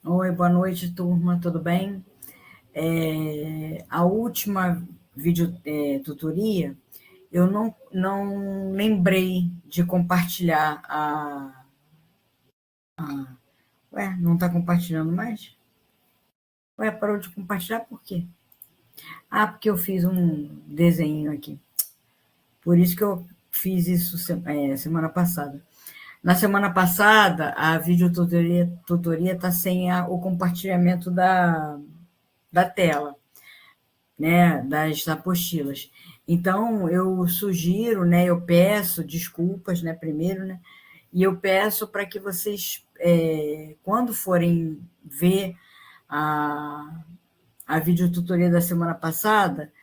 Oi, boa noite, turma, tudo bem? A última tutoria, eu não lembrei de compartilhar Ué, não está compartilhando mais? Ué, parou de compartilhar por quê? Ah, porque eu fiz um desenho aqui. Por isso que eu fiz isso semana passada. Na semana passada, a videotutoria está sem o compartilhamento da tela, né, das apostilas. Então, eu sugiro, né, eu peço desculpas, né, primeiro, né, e eu peço para que vocês, quando forem ver a, a videotutoria da semana passada,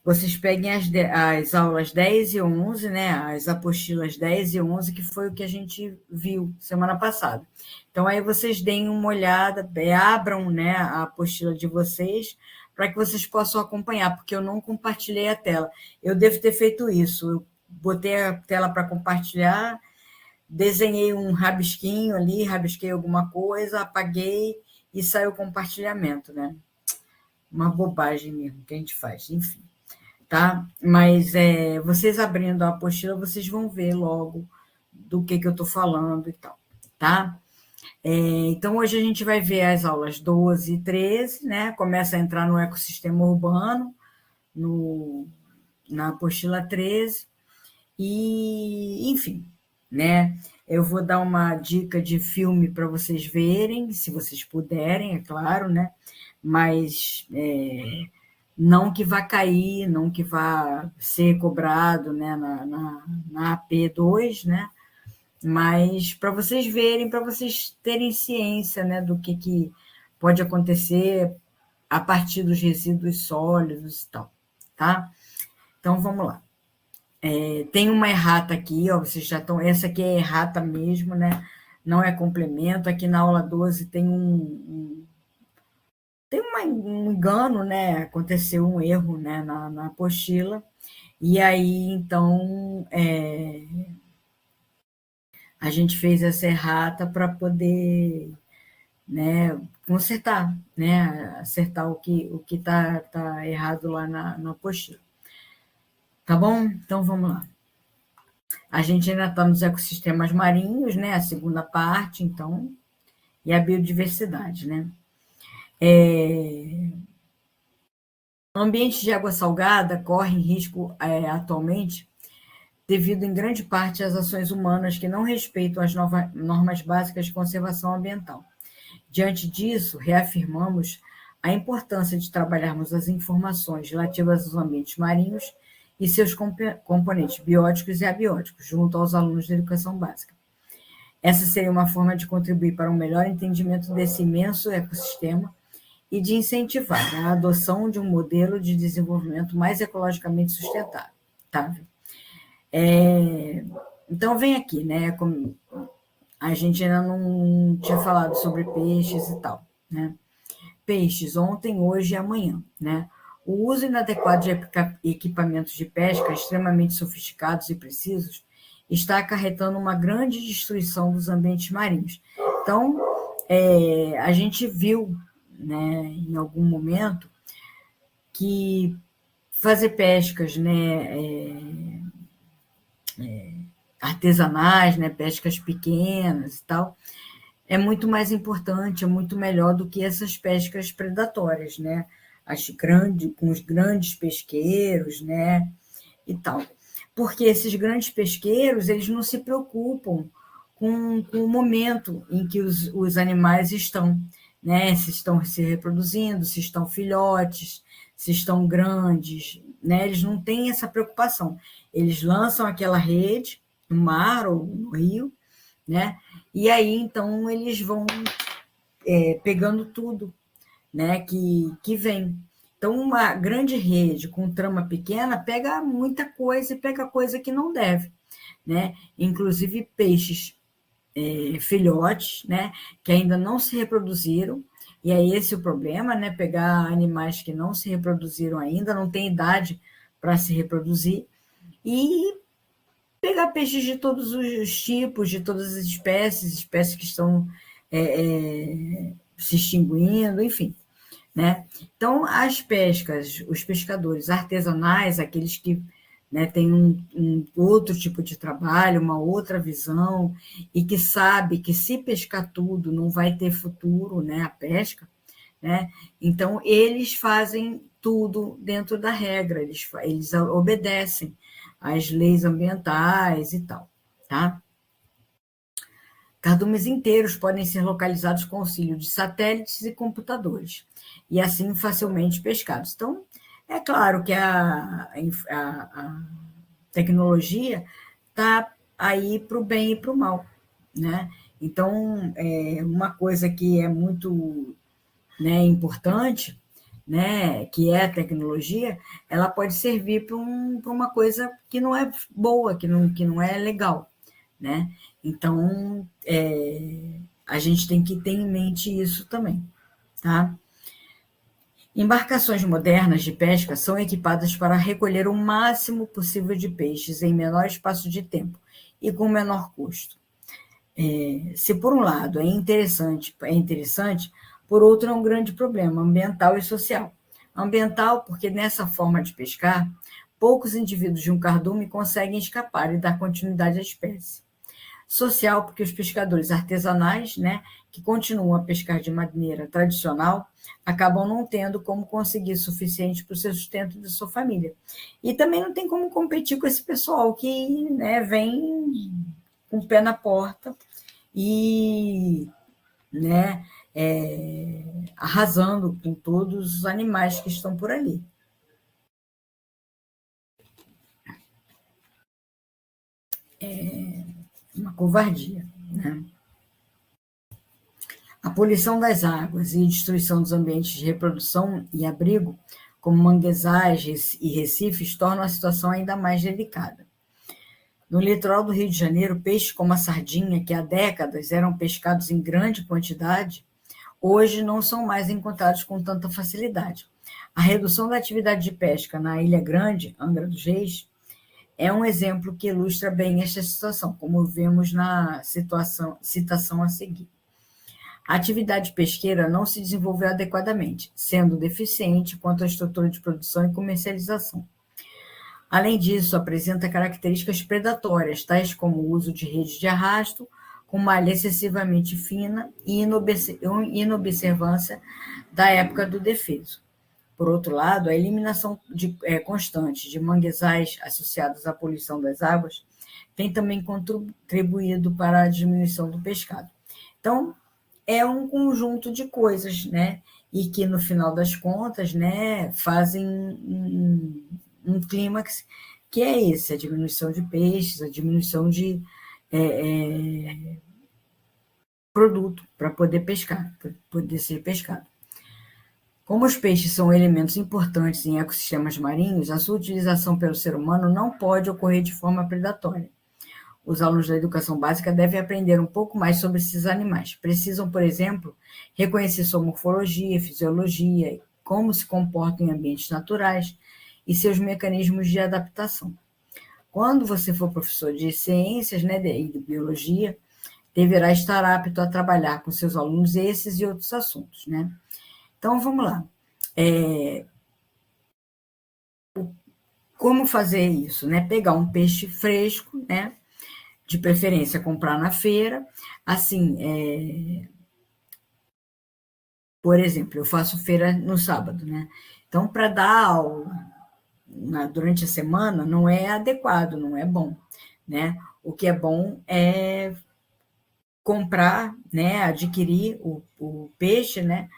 vocês peguem as aulas 10 e 11, né, as apostilas 10 e 11, que foi o que a gente viu semana passada. Então, aí vocês deem uma olhada, abram, né, a apostila de vocês, para que vocês possam acompanhar, porque eu não compartilhei a tela. Eu devo ter feito isso. Eu botei a tela para compartilhar, desenhei um rabisquinho ali, rabisquei alguma coisa, apaguei e saiu o compartilhamento, né? Uma bobagem mesmo que a gente faz, enfim, tá? Mas vocês abrindo a apostila, vocês vão ver logo do que eu estou falando e tal, tá? Então, hoje a gente vai ver as aulas 12 e 13, né? Começa a entrar no ecossistema urbano, no, na apostila 13, e, enfim, né? Eu vou dar uma dica de filme para vocês verem, se vocês puderem, é claro, né? Mas não que vá cair, não que vá ser cobrado, né, na AP2, né, mas para vocês verem, para vocês terem ciência, né, do que pode acontecer a partir dos resíduos sólidos e tal, tá? Então, vamos lá. Tem uma errata aqui, ó, vocês já estão, essa aqui é errata mesmo, né, não é complemento, aqui na aula 12 tem um engano, né, aconteceu um erro, né, na apostila. E aí, então, a gente fez essa errata para poder, né, consertar, né, acertar o que tá errado lá na apostila. Tá bom? Então, vamos lá. A gente ainda está nos ecossistemas marinhos, né, a segunda parte, então, e a biodiversidade, né. Ambientes de água salgada correm risco atualmente devido em grande parte às ações humanas que não respeitam as normas básicas de conservação ambiental. Diante disso, reafirmamos a importância de trabalharmos as informações relativas aos ambientes marinhos e seus componentes bióticos e abióticos, junto aos alunos da educação básica. Essa seria uma forma de contribuir para um melhor entendimento desse imenso ecossistema e de incentivar a adoção de um modelo de desenvolvimento mais ecologicamente sustentável. Tá? Então, vem aqui, né? Como a gente ainda não tinha falado sobre peixes e tal, né? Peixes, ontem, hoje e amanhã, né? O uso inadequado de equipamentos de pesca extremamente sofisticados e precisos está acarretando uma grande destruição dos ambientes marinhos. Então, a gente viu, né, em algum momento, que fazer pescas, né, artesanais, né, pescas pequenas e tal, é muito mais importante, é muito melhor do que essas pescas predatórias, né? Com os grandes pesqueiros, né? E tal. Porque esses grandes pesqueiros, eles não se preocupam com o momento em que os animais estão, né? Se estão se reproduzindo, se estão filhotes, se estão grandes, né? Eles não têm essa preocupação. Eles lançam aquela rede no mar ou no rio, né? E aí, então, eles vão pegando tudo, né, que vem. Então, uma grande rede com trama pequena pega muita coisa e pega coisa que não deve, né? Inclusive peixes filhotes, né, que ainda não se reproduziram, e é esse o problema, né? Pegar animais que não se reproduziram ainda, não tem idade para se reproduzir, e pegar peixes de todos os tipos, de todas as espécies que estão se extinguindo, enfim, né? Então, as pescas, os pescadores artesanais, aqueles que, né, têm um outro tipo de trabalho, uma outra visão, e que sabe que se pescar tudo não vai ter futuro, né, a pesca, né? Então, eles fazem tudo dentro da regra, eles obedecem às leis ambientais e tal, tá? Cardumes inteiros podem ser localizados com auxílio de satélites e computadores, e assim facilmente pescados. Então, é claro que a tecnologia está aí para o bem e para o mal, né? Então, uma coisa que é muito, né, importante, né, que é a tecnologia, ela pode servir para uma coisa que não é boa, que não é legal, né? Então, a gente tem que ter em mente isso também, tá? Embarcações modernas de pesca são equipadas para recolher o máximo possível de peixes em menor espaço de tempo e com menor custo. Se por um lado é interessante, por outro é um grande problema ambiental e social. Ambiental, porque nessa forma de pescar, poucos indivíduos de um cardume conseguem escapar e dar continuidade à espécie. Social, porque os pescadores artesanais, né, que continuam a pescar de maneira tradicional, acabam não tendo como conseguir suficiente para o seu sustento da sua família. E também não tem como competir com esse pessoal que, né, vem com o pé na porta e, né, arrasando com todos os animais que estão por ali. Uma covardia, né? A poluição das águas e destruição dos ambientes de reprodução e abrigo, como manguezais e recifes, tornam a situação ainda mais delicada. No litoral do Rio de Janeiro, peixes como a sardinha, que há décadas eram pescados em grande quantidade, hoje não são mais encontrados com tanta facilidade. A redução da atividade de pesca na Ilha Grande, Angra dos Reis, é um exemplo que ilustra bem esta situação, como vemos na citação a seguir. A atividade pesqueira não se desenvolveu adequadamente, sendo deficiente quanto à estrutura de produção e comercialização. Além disso, apresenta características predatórias, tais como o uso de redes de arrasto, com malha excessivamente fina e inobservância da época do defeso. Por outro lado, a eliminação constante de manguezais associados à poluição das águas tem também contribuído para a diminuição do pescado. Então, é um conjunto de coisas, né? E que, no final das contas, né, fazem um clímax que é esse, a diminuição de peixes, a diminuição de produto para poder pescar, para poder ser pescado. Como os peixes são elementos importantes em ecossistemas marinhos, a sua utilização pelo ser humano não pode ocorrer de forma predatória. Os alunos da educação básica devem aprender um pouco mais sobre esses animais. Precisam, por exemplo, reconhecer sua morfologia, fisiologia, como se comportam em ambientes naturais e seus mecanismos de adaptação. Quando você for professor de ciências, né, e de biologia, deverá estar apto a trabalhar com seus alunos esses e outros assuntos, né? Então, vamos lá. Como fazer isso, né? Pegar um peixe fresco, né? De preferência comprar na feira. Assim, por exemplo, eu faço feira no sábado, né? Então, para dar aula durante a semana não é adequado, não é bom, né? O que é bom é comprar, né? Adquirir o peixe, né?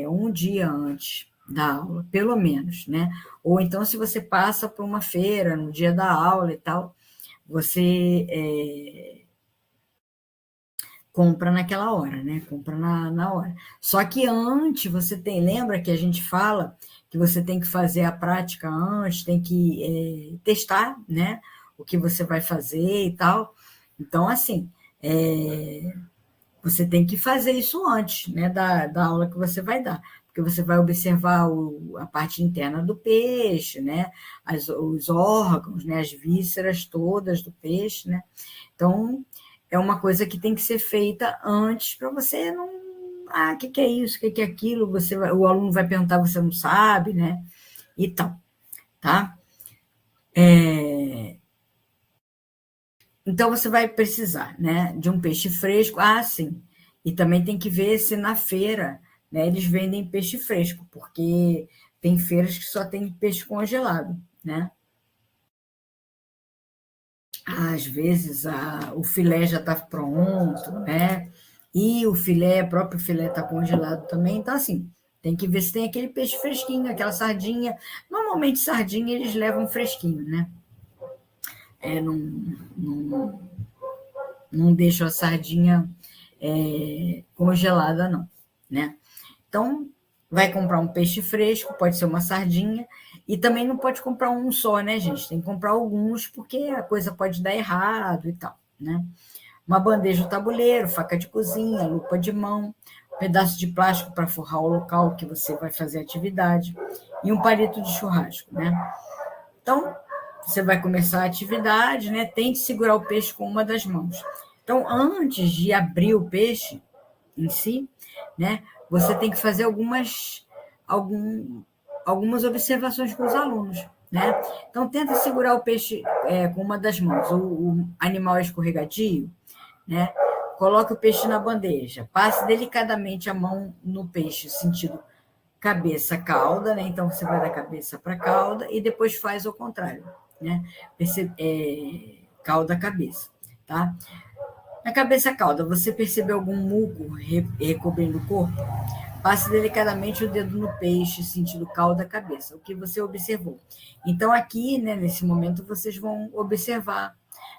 Um dia antes da aula, pelo menos, né? Ou então, se você passa por uma feira no dia da aula e tal, você compra naquela hora, né? Compra na hora. Só que antes você lembra que a gente fala que você tem que fazer a prática antes, tem que testar, né? O que você vai fazer e tal. Então, assim, você tem que fazer isso antes, né? Da aula que você vai dar. Porque você vai observar a parte interna do peixe, né? Os órgãos, né? As vísceras todas do peixe, né? Então, é uma coisa que tem que ser feita antes para você não. Ah, o que é isso? O que é aquilo? O aluno vai perguntar, você não sabe, né? E tal, tá? Então, você vai precisar, né, de um peixe fresco. Ah, sim. E também tem que ver se na feira, né, eles vendem peixe fresco, porque tem feiras que só tem peixe congelado, né? Às vezes o filé já está pronto, né? E o próprio filé está congelado também. Então, assim, tem que ver se tem aquele peixe fresquinho, aquela sardinha. Normalmente, sardinha eles levam fresquinho, né? Não, não deixo a sardinha congelada, não, né? Então, vai comprar um peixe fresco, pode ser uma sardinha, e também não pode comprar um só, né, gente? Tem que comprar alguns, porque a coisa pode dar errado e tal, né? Uma bandeja ou tabuleiro, faca de cozinha, lupa de mão, um pedaço de plástico para forrar o local que você vai fazer a atividade, e um palito de churrasco, né? Então, você vai começar a atividade, né? Tente segurar o peixe com uma das mãos. Então, antes de abrir o peixe em si, né? Você tem que fazer algum, algumas observações com os alunos, né? Então, tenta segurar o peixe com uma das mãos. O animal é escorregadio, né? Coloque o peixe na bandeja, passe delicadamente a mão no peixe, sentido cabeça, cauda, né? Então você vai da cabeça para a cauda e depois faz o contrário, né? Cauda, cabeça, tá? Na cabeça, cauda, você percebeu algum muco recobrindo o corpo? Passe delicadamente o dedo no peixe, sentindo cauda, cabeça, o que você observou. Então, aqui, né, nesse momento, vocês vão observar,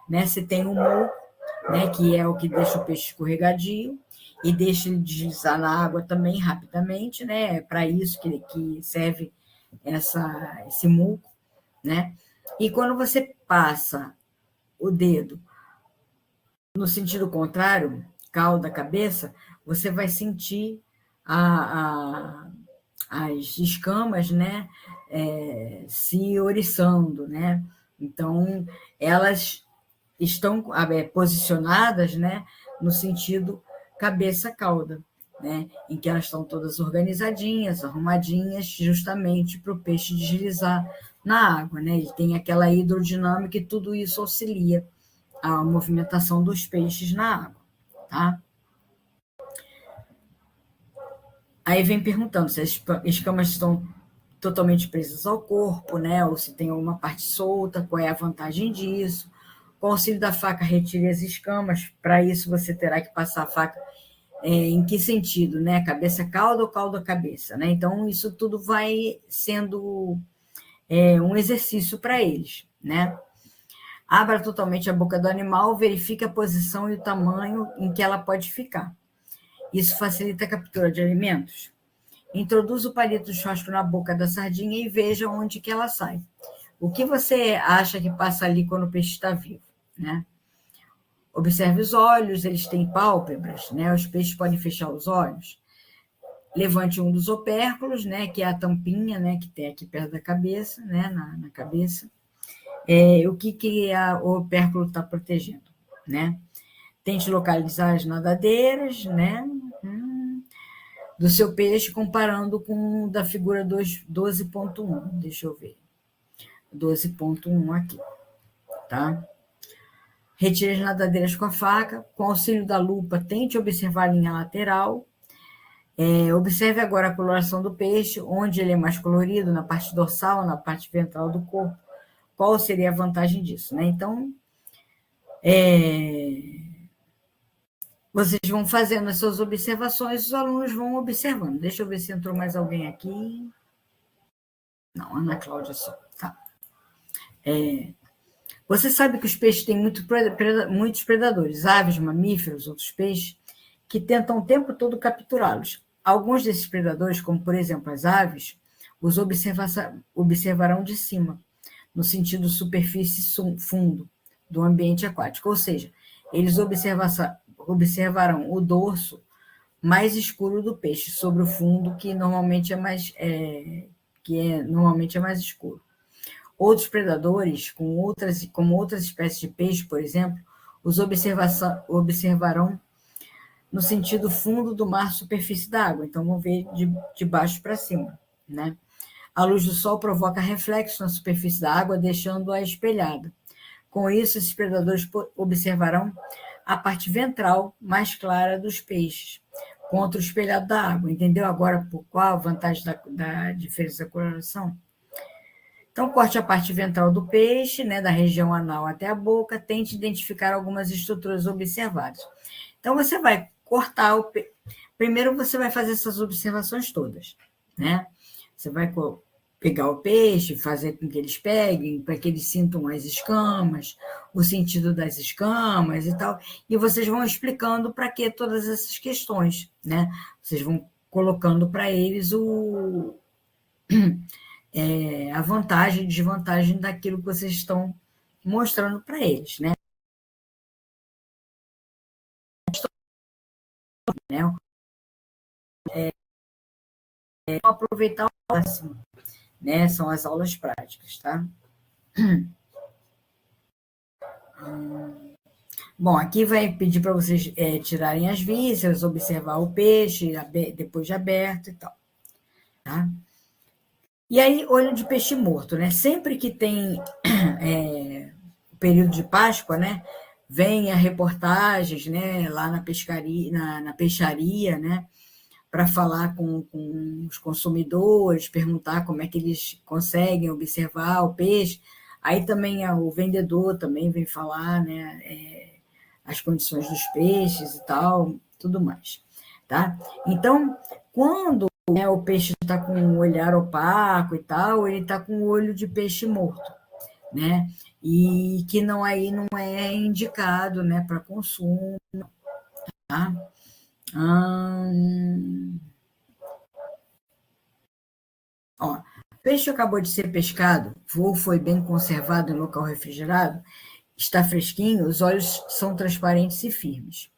né, se tem um muco, né, que é o que deixa o peixe escorregadio, e deixa ele deslizar na água também rapidamente, né? É para isso que serve esse muco, né? E quando você passa o dedo no sentido contrário, cauda, cabeça, você vai sentir as escamas, né? Se oriçando, né? Então, elas estão posicionadas, né, no sentido cabeça-cauda, né, em que elas estão todas organizadinhas, arrumadinhas, justamente para o peixe deslizar na água, né? Ele tem aquela hidrodinâmica e tudo isso auxilia a movimentação dos peixes na água, tá? Aí vem perguntando se as escamas estão totalmente presas ao corpo, né? Ou se tem alguma parte solta, qual é a vantagem disso. Com o auxílio da faca, retire as escamas. Para isso, você terá que passar a faca em que sentido, né? Cabeça-cauda ou cauda-cabeça, né? Então, isso tudo vai sendo um exercício para eles, né? Abra totalmente a boca do animal, verifique a posição e o tamanho em que ela pode ficar. Isso facilita a captura de alimentos. Introduza o palito de churrasco na boca da sardinha e veja onde que ela sai. O que você acha que passa ali quando o peixe está vivo, né? Observe os olhos, eles têm pálpebras, né? Os peixes podem fechar os olhos. Levante um dos opérculos, né? Que é a tampinha, né? Que tem aqui perto da cabeça, né? Na cabeça. O que o opérculo está protegendo, né? Tente localizar as nadadeiras, né? Do seu peixe, comparando com o da figura 12.1. Deixa eu ver. 12.1 aqui, tá? Retire as nadadeiras com a faca. Com auxílio da lupa, tente observar a linha lateral. Observe agora a coloração do peixe, onde ele é mais colorido, na parte dorsal, na parte ventral do corpo. Qual seria a vantagem disso, né? Então, vocês vão fazendo as suas observações, os alunos vão observando. Deixa eu ver se entrou mais alguém aqui. Não, Ana Cláudia só. Tá. Você sabe que os peixes têm muitos predadores, aves, mamíferos, outros peixes, que tentam o tempo todo capturá-los. Alguns desses predadores, como por exemplo as aves, os observarão de cima, no sentido superfície-fundo do ambiente aquático, ou seja, eles observarão o dorso mais escuro do peixe sobre o fundo, que normalmente normalmente é mais escuro. Outros predadores, como outras espécies de peixe, por exemplo, os observarão no sentido fundo do mar, superfície da água. Então, vão ver de baixo para cima, né? A luz do sol provoca reflexo na superfície da água, deixando-a espelhada. Com isso, esses predadores observarão a parte ventral mais clara dos peixes, contra o espelhado da água. Entendeu agora qual a vantagem da diferença da coloração? Então, corte a parte ventral do peixe, né, da região anal até a boca, tente identificar algumas estruturas observadas. Então, você vai cortar o peixe. Primeiro, você vai fazer essas observações todas, né? Você vai pegar o peixe, fazer com que eles peguem, para que eles sintam as escamas, o sentido das escamas e tal, e vocês vão explicando para que todas essas questões, né? Vocês vão colocando para eles a vantagem e desvantagem daquilo que vocês estão mostrando para eles, né? Aproveitar ao máximo, né? São as aulas práticas, tá? Bom, aqui vai pedir para vocês tirarem as vísceras, observar o peixe depois de aberto e tal, tá? E aí, olho de peixe morto, né? Sempre que tem o período de Páscoa, né? Vem a reportagens, né? Lá na pescaria, na peixaria, né? Para falar com os consumidores, perguntar como é que eles conseguem observar o peixe. Aí também o vendedor também vem falar, né? As condições dos peixes e tal, tudo mais, tá? Então, quando, né, o peixe está com um olhar opaco e tal, ele está com o olho de peixe morto, né? E que aí não é indicado, né, para consumo, tá? Ó, peixe acabou de ser pescado, ou foi bem conservado em local refrigerado, está fresquinho, os olhos são transparentes e firmes.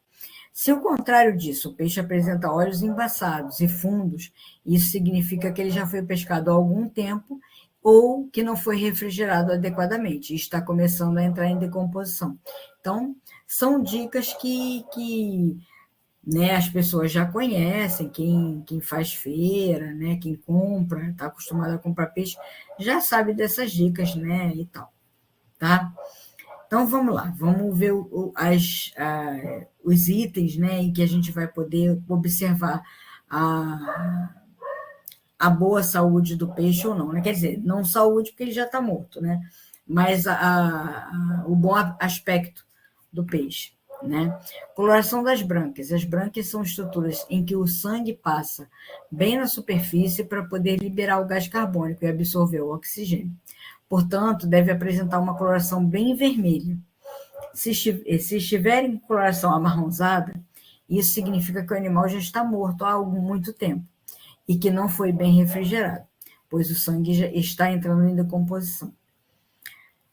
Se ao contrário disso, o peixe apresenta olhos embaçados e fundos, isso significa que ele já foi pescado há algum tempo ou que não foi refrigerado adequadamente e está começando a entrar em decomposição. Então, são dicas que né, as pessoas já conhecem, quem faz feira, né, quem compra, está acostumado a comprar peixe, já sabe dessas dicas, né, e tal, tá? Então, vamos lá, vamos ver os itens, né, em que a gente vai poder observar a boa saúde do peixe ou não, né? Quer dizer, não saúde porque ele já está morto, né? Mas o bom aspecto do peixe, né? Coloração das brânquias. As brânquias são estruturas em que o sangue passa bem na superfície para poder liberar o gás carbônico e absorver o oxigênio. Portanto, deve apresentar uma coloração bem vermelha. Se estiver em coloração amarronzada, isso significa que o animal já está morto há muito tempo e que não foi bem refrigerado, pois o sangue já está entrando em decomposição.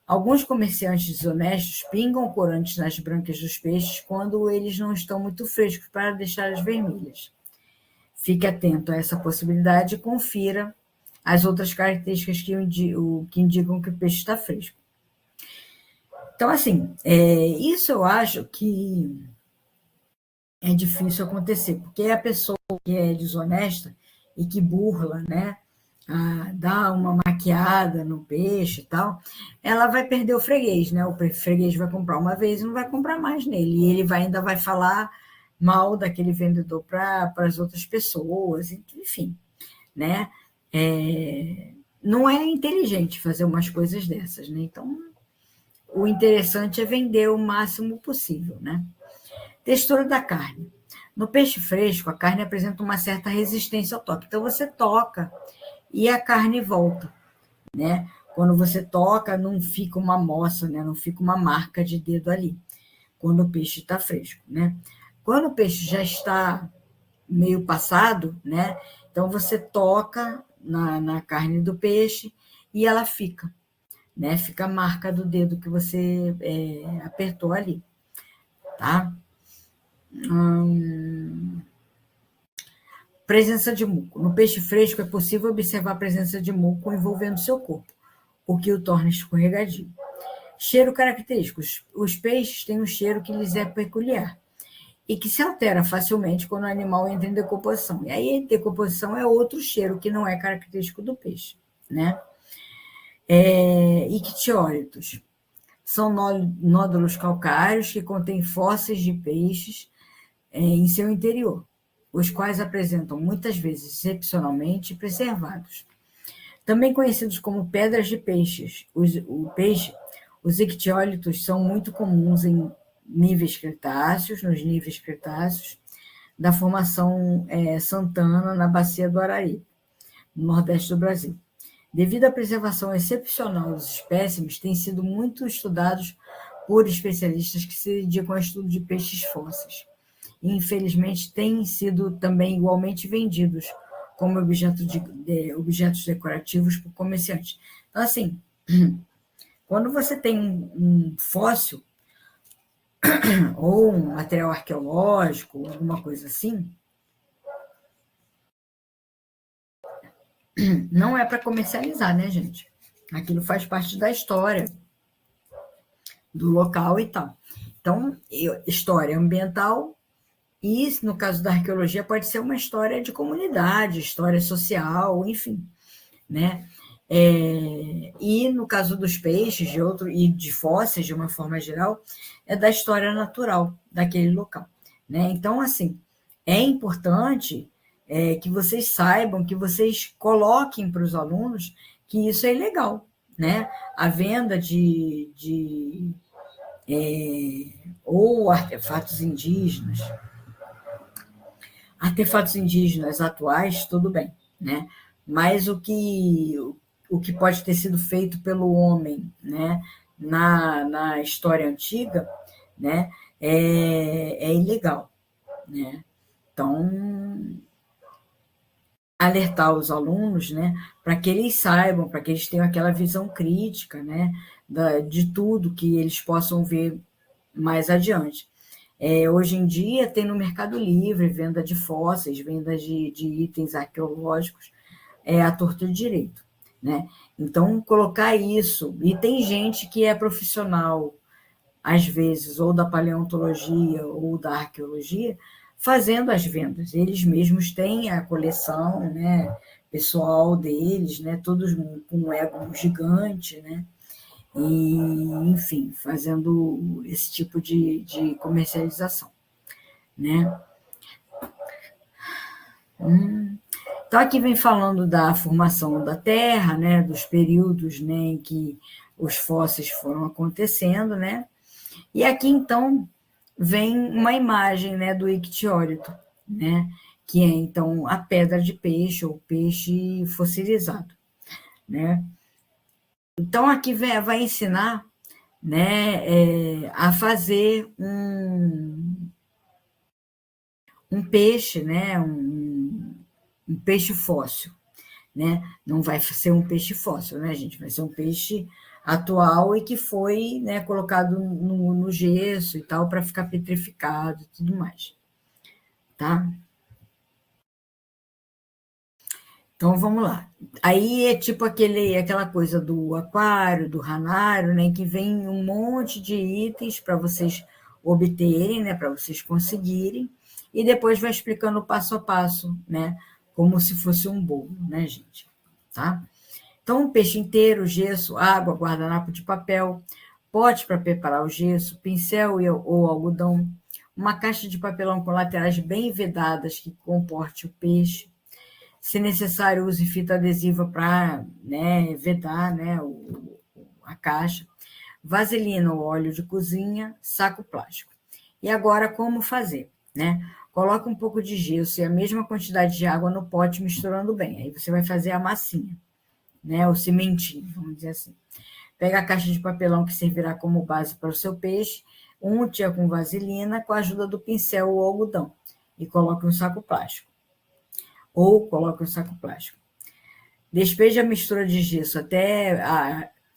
Alguns comerciantes desonestos pingam corantes nas brânquias dos peixes quando eles não estão muito frescos para deixá-las vermelhas. Fique atento a essa possibilidade e confira as outras características que indicam que o peixe está fresco. Então, assim, isso eu acho que é difícil acontecer, porque a pessoa que é desonesta e que burla, né, dá uma maquiada no peixe e tal, ela vai perder o freguês, né? O freguês vai comprar uma vez e não vai comprar mais nele, e ele ainda vai falar mal daquele vendedor para as outras pessoas, enfim, né? Não é inteligente fazer umas coisas dessas, né? Então, o interessante é vender o máximo possível, né? Textura da carne. No peixe fresco, a carne apresenta uma certa resistência ao toque. Então, você toca e a carne volta, né? Quando você toca, não fica uma moça, né? Não fica uma marca de dedo ali, quando o peixe está fresco, né? Quando o peixe já está meio passado, né? Então, você toca na carne do peixe e ela fica, né? Fica a marca do dedo que você apertou ali, tá? Presença de muco. No peixe fresco é possível observar a presença de muco envolvendo seu corpo, o que o torna escorregadio. Cheiro característico. Os peixes têm um cheiro que lhes é peculiar e que se altera facilmente quando o animal entra em decomposição. E aí, decomposição é outro cheiro que não é característico do peixe, né? Ictiólitos. São nódulos calcários que contêm fósseis de peixes em seu interior, os quais apresentam muitas vezes excepcionalmente preservados. Também conhecidos como pedras de peixes, os ictiólitos são muito comuns em níveis cretáceos, nos níveis cretáceos da formação Santana, na bacia do Araripe, no nordeste do Brasil. Devido à preservação excepcional dos espécimes, têm sido muito estudados por especialistas que se dedicam ao estudo de peixes fósseis. E, infelizmente, têm sido também igualmente vendidos como objetos decorativos por comerciantes. Então, assim, quando você tem um fóssil ou um material arqueológico, alguma coisa assim, não é para comercializar, né, gente? Aquilo faz parte da história do local e tal. Então, história ambiental e, no caso da arqueologia, pode ser uma história de comunidade, história social, enfim, né? E no caso dos peixes e de fósseis, de uma forma geral, é da história natural daquele local, né? Então, assim, é importante que vocês saibam, que vocês coloquem para os alunos que isso é ilegal, né? A venda ou artefatos indígenas atuais, tudo bem, né? Mas o que pode ter sido feito pelo homem, né, na história antiga, né, é ilegal, né? Então, alertar os alunos, né, para que eles saibam, para que eles tenham aquela visão crítica, né, de tudo que eles possam ver mais adiante. Hoje em dia tem no Mercado Livre venda de fósseis, venda de itens arqueológicos, à torta de direito, né? Então, colocar isso, e tem gente que é profissional, às vezes, ou da paleontologia ou da arqueologia, fazendo as vendas. Eles mesmos têm a coleção, né, pessoal deles, né, todos com um ego gigante, né? E, enfim, fazendo esse tipo de comercialização, né? Então, aqui vem falando da formação da Terra, né, dos períodos, né, em que os fósseis foram acontecendo, né? E aqui, então, vem uma imagem, né, do ictiólito, né, que é, então, a pedra de peixe, ou peixe fossilizado, né? Então, aqui vai ensinar, né, a fazer um peixe, né, um peixe fóssil, né? Não vai ser um peixe fóssil, né, gente? Vai ser um peixe atual e que foi, né, colocado no gesso e tal para ficar petrificado e tudo mais, tá? Então vamos lá. Aí é tipo aquela coisa do aquário, do ranário, né, que vem um monte de itens para vocês obterem, né, para vocês conseguirem, e depois vai explicando passo a passo, né, como se fosse um bolo, né, gente? Tá? Então, um peixe inteiro, gesso, água, guardanapo de papel, pote para preparar o gesso, pincel ou algodão, uma caixa de papelão com laterais bem vedadas que comporte o peixe. Se necessário, use fita adesiva para, né, vedar, né, a caixa. Vaselina ou óleo de cozinha, saco plástico. E agora, como fazer? Né? Coloca um pouco de gesso e a mesma quantidade de água no pote, misturando bem. Aí você vai fazer a massinha, né, o cimentinho, vamos dizer assim. Pega a caixa de papelão que servirá como base para o seu peixe, unte-a com vaselina com a ajuda do pincel ou algodão e coloque um saco plástico. Ou coloque um saco plástico. Despeje a mistura de gesso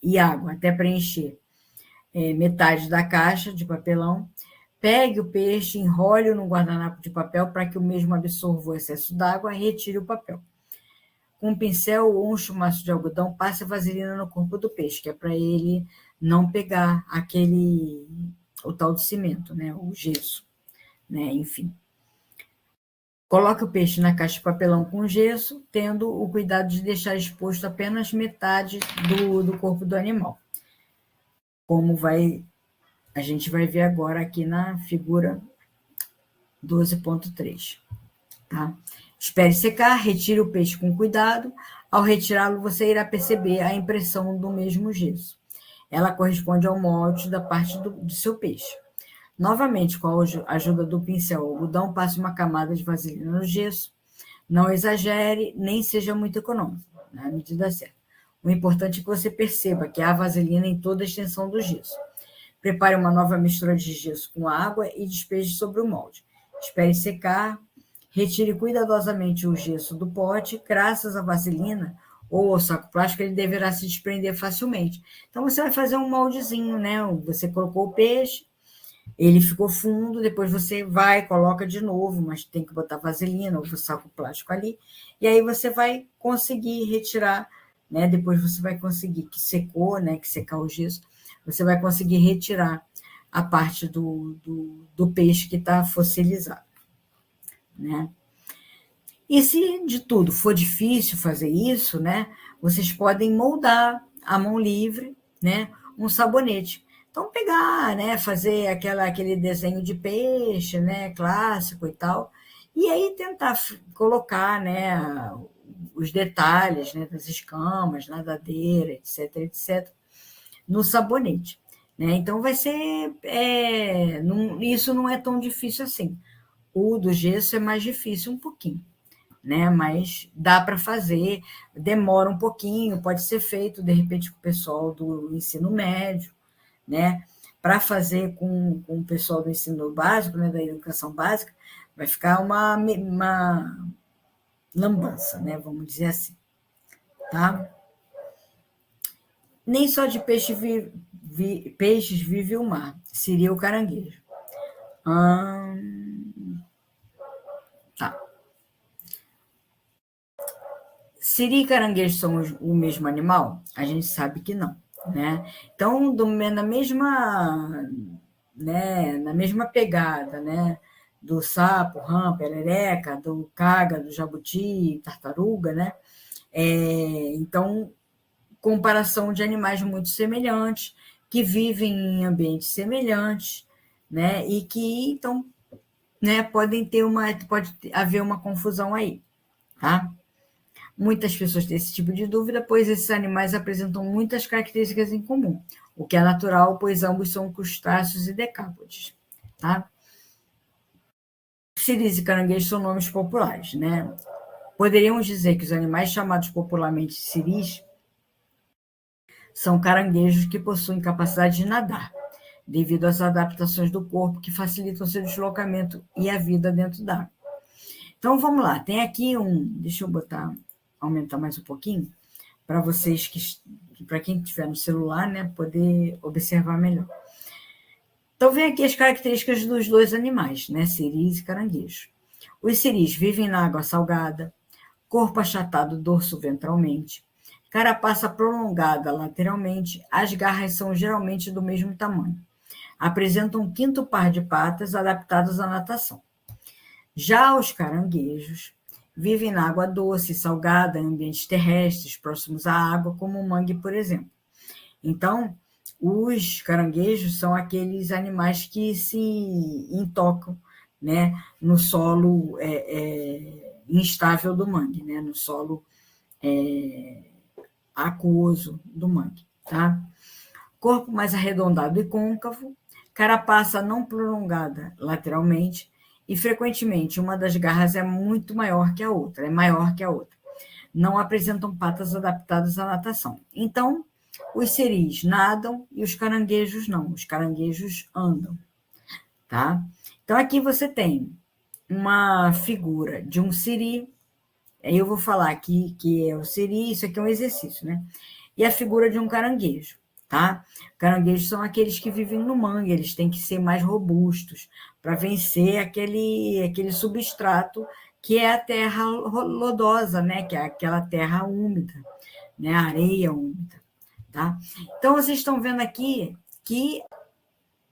e água até preencher metade da caixa de papelão. Pegue o peixe, enrole-o no guardanapo de papel para que o mesmo absorva o excesso d'água e retire o papel. Com um pincel ou um chumaço de algodão, passe a vaselina no corpo do peixe, que é para ele não pegar o tal de cimento, né? O gesso, né? Enfim. Coloque o peixe na caixa de papelão com gesso, tendo o cuidado de deixar exposto apenas metade do corpo do animal. Como a gente vai ver agora aqui na figura 12.3. Tá? Espere secar, retire o peixe com cuidado. Ao retirá-lo, você irá perceber a impressão do mesmo gesso. Ela corresponde ao molde da parte do seu peixe. Novamente, com a ajuda do pincel ou algodão, passe uma camada de vaselina no gesso. Não exagere, nem seja muito econômico, na medida certa. O importante é que você perceba que há vaselina em toda a extensão do gesso. Prepare uma nova mistura de gesso com água e despeje sobre o molde. Espere secar. Retire cuidadosamente o gesso do pote. Graças à vaselina ou ao saco plástico, ele deverá se desprender facilmente. Então, você vai fazer um moldezinho, né? Você colocou o peixe, ele ficou fundo, depois você vai, coloca de novo, mas tem que botar vaselina ou saco plástico ali, e aí você vai conseguir retirar, né? Depois você vai conseguir, que secou, né? Que secar o gesso, você vai conseguir retirar a parte do peixe que está fossilizado, né? E se de tudo for difícil fazer isso, né? Vocês podem moldar à mão livre, né? Um sabonete. Então, pegar, né? Fazer aquele desenho de peixe, né? Clássico e tal. E aí tentar colocar, né? Os detalhes, né? Das escamas, nadadeira, etc, etc. No sabonete. Né? Então, vai ser... isso não é tão difícil assim. O do gesso é mais difícil um pouquinho. Né? Mas dá para fazer, demora um pouquinho, pode ser feito, de repente, com o pessoal do ensino médio, né? Para fazer com o pessoal do ensino básico, né? Da educação básica, vai ficar uma lambança, né? Vamos dizer assim, tá? Nem só de peixes vive o mar, seria o caranguejo. Tá. Siri e caranguejo são o mesmo animal? A gente sabe que não, né? Então, na mesma pegada, né? Do sapo, rã, perereca, do caga, do jabuti, tartaruga, né? Então, comparação de animais muito semelhantes, que vivem em ambientes semelhantes, né? E que, então, né, pode haver uma confusão aí, tá? Muitas pessoas têm esse tipo de dúvida, pois esses animais apresentam muitas características em comum, o que é natural, pois ambos são crustáceos e decápodes. Tá? Siris e caranguejo são nomes populares, né? Poderíamos dizer que os animais chamados popularmente siris são caranguejos que possuem capacidade de nadar, devido às adaptações do corpo que facilitam seu deslocamento e a vida dentro d'água. Então, vamos lá. Tem aqui deixa eu aumentar mais um pouquinho, para vocês para quem estiver no celular, né, poder observar melhor. Então, vem aqui as características dos dois animais, né, siris e caranguejo. Os siris vivem na água salgada, corpo achatado dorso ventralmente, carapaça prolongada lateralmente, as garras são geralmente do mesmo tamanho. Apresentam um quinto par de patas adaptadas à natação. Já os caranguejos vivem na água doce e salgada, em ambientes terrestres, próximos à água, como o mangue, por exemplo. Então, os caranguejos são aqueles animais que se intocam, né, no solo instável do mangue, né, no solo aquoso do mangue. Tá? Corpo mais arredondado e côncavo, carapaça não prolongada lateralmente, e frequentemente uma das garras é maior que a outra. Não apresentam patas adaptadas à natação. Então, os siris nadam e os caranguejos não. Os caranguejos andam, tá? Então, aqui você tem uma figura de um siri. Aí eu vou falar aqui que é o siri, isso aqui é um exercício, né? E a figura de um caranguejo, tá? Caranguejos são aqueles que vivem no mangue, eles têm que ser mais robustos para vencer aquele substrato que é a terra lodosa, né? Que é aquela terra úmida, né? A areia úmida, tá? Então, vocês estão vendo aqui que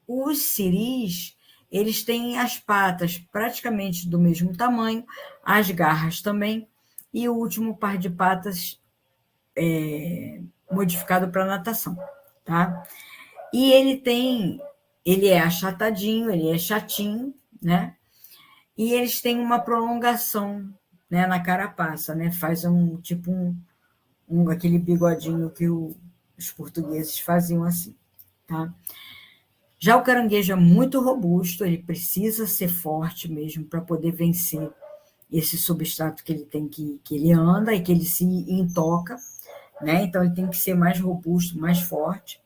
os siris, eles têm as patas praticamente do mesmo tamanho, as garras também, e o último par de patas modificado para natação, tá? E ele é achatadinho, ele é chatinho, né? E eles têm uma prolongação, né, na carapaça, né? Faz aquele bigodinho que os portugueses faziam assim, tá? Já o caranguejo é muito robusto, ele precisa ser forte mesmo para poder vencer esse substrato que ele tem que ele anda e que ele se intoca, né? Então ele tem que ser mais robusto, mais forte,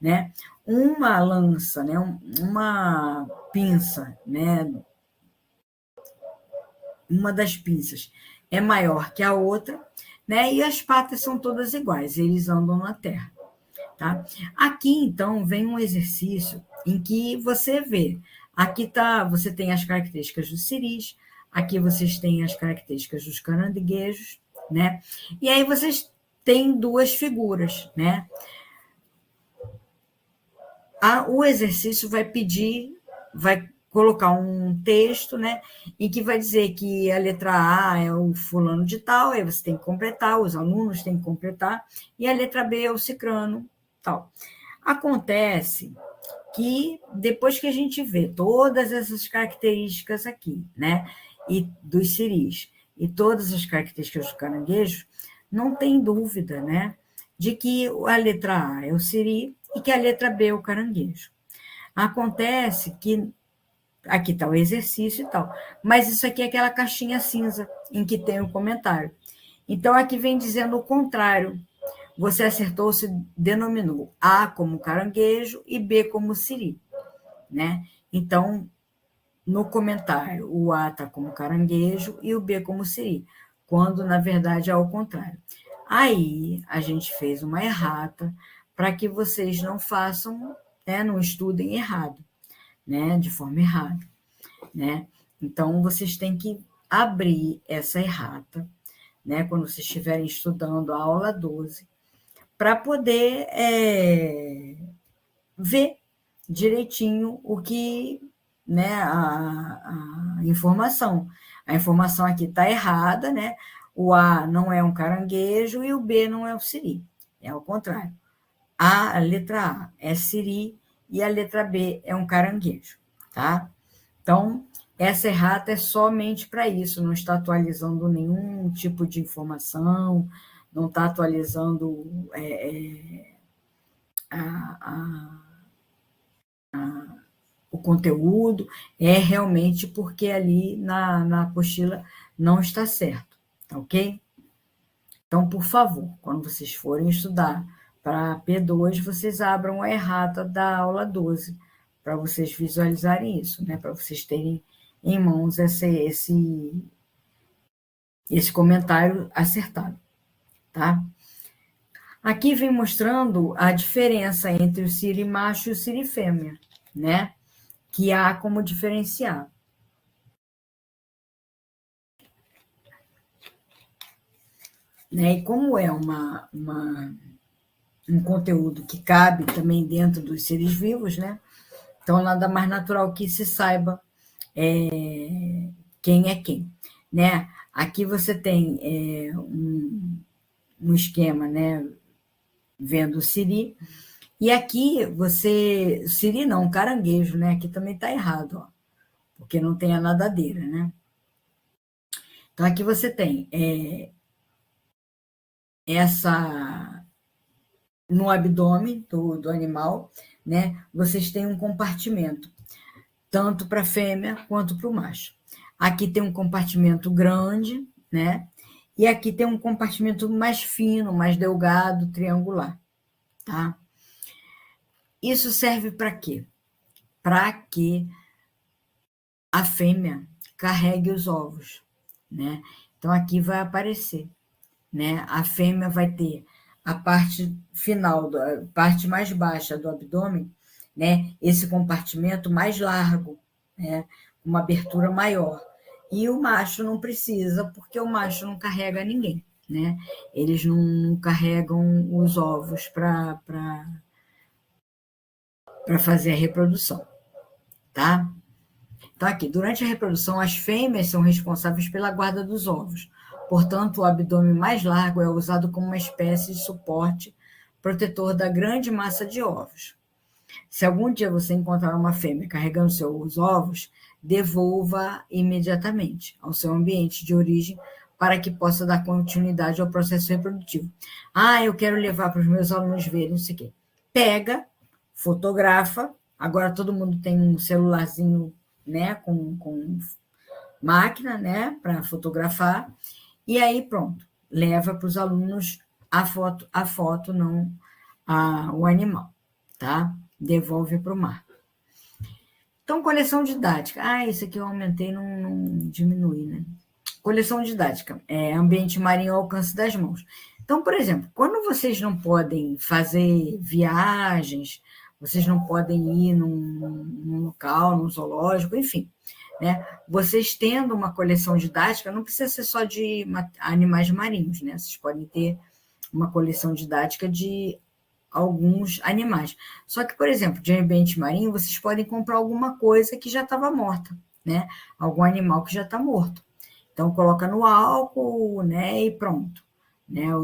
né? Uma lança, né? Uma pinça, né? Uma das pinças é maior que a outra, né? E as patas são todas iguais, eles andam na terra, tá? Aqui então vem um exercício em que você vê, aqui tá, você tem as características dos siris, aqui vocês têm as características dos caranguejos, né? E aí vocês têm duas figuras, né? O exercício vai colocar um texto, né, em que vai dizer que a letra A é o fulano de tal, aí você tem que completar, os alunos têm que completar, e a letra B é o cicrano, tal. Acontece que depois que a gente vê todas essas características aqui, né, e dos siris, e todas as características do caranguejo, não tem dúvida, né, de que a letra A é o siri e que a letra B é o caranguejo. Acontece que aqui está o exercício e tal, mas isso aqui é aquela caixinha cinza em que tem o comentário. Então, aqui vem dizendo o contrário. Você acertou, se denominou A como caranguejo e B como siri, né? Então, no comentário, o A está como caranguejo e o B como siri, quando, na verdade, é ao contrário. Aí, a gente fez uma errata para que vocês não façam, né, não estudem errado, né, de forma errada, né? Então, vocês têm que abrir essa errata, né, quando vocês estiverem estudando a aula 12, para poder ver direitinho o que, né, a informação. A informação aqui está errada, né? O A não é um caranguejo e o B não é o siri. É ao contrário. A letra A é siri e a letra B é um caranguejo, tá? Então, essa errata é somente para isso, não está atualizando nenhum tipo de informação, não está atualizando a o conteúdo, é realmente porque ali na apostila não está certo, tá ok? Então, por favor, quando vocês forem estudar para P2, vocês abram a errata da aula 12, para vocês visualizarem isso, né? Para vocês terem em mãos esse comentário acertado, tá? Aqui vem mostrando a diferença entre o siri macho e o siri fêmea, né? Que há como diferenciar. Né? E como é um conteúdo que cabe também dentro dos seres vivos, né? Então, nada mais natural que se saiba quem é quem, né? Aqui você tem um esquema, né? Vendo o siri, e aqui siri não, caranguejo, né? Aqui também está errado, ó, porque não tem a nadadeira, né? Então, aqui você tem no abdômen do animal, né? Vocês têm um compartimento, tanto para a fêmea quanto para o macho. Aqui tem um compartimento grande, né? E aqui tem um compartimento mais fino, mais delgado, triangular, tá? Isso serve para quê? Para que a fêmea carregue os ovos, né? Então, aqui vai aparecer, né? A fêmea vai ter a parte final, a parte mais baixa do abdômen, né? Esse compartimento mais largo, né? Uma abertura maior. E o macho não precisa, porque o macho não carrega ninguém, né? Eles não carregam os ovos para fazer a reprodução, tá? Então, aqui, durante a reprodução, as fêmeas são responsáveis pela guarda dos ovos. Portanto, o abdômen mais largo é usado como uma espécie de suporte protetor da grande massa de ovos. Se algum dia você encontrar uma fêmea carregando seus ovos, devolva imediatamente ao seu ambiente de origem para que possa dar continuidade ao processo reprodutivo. Ah, eu quero levar para os meus alunos verem, não sei o quê. Pega, fotografa. Agora todo mundo tem um celularzinho, né, com máquina, né, para fotografar. E aí, pronto, leva para os alunos a foto, não o animal, tá? Devolve para o mar. Então, coleção didática. Ah, isso aqui eu aumentei, não diminui, né? Coleção didática. Ambiente marinho ao alcance das mãos. Então, por exemplo, quando vocês não podem fazer viagens, vocês não podem ir num local, num zoológico, enfim, né? Vocês tendo uma coleção didática, não precisa ser só de animais marinhos, né? Vocês podem ter uma coleção didática de alguns animais. Só que, por exemplo, de ambiente marinho, vocês podem comprar alguma coisa que já estava morta, né? Algum animal que já está morto. Então, coloca no álcool, né? E pronto. Né?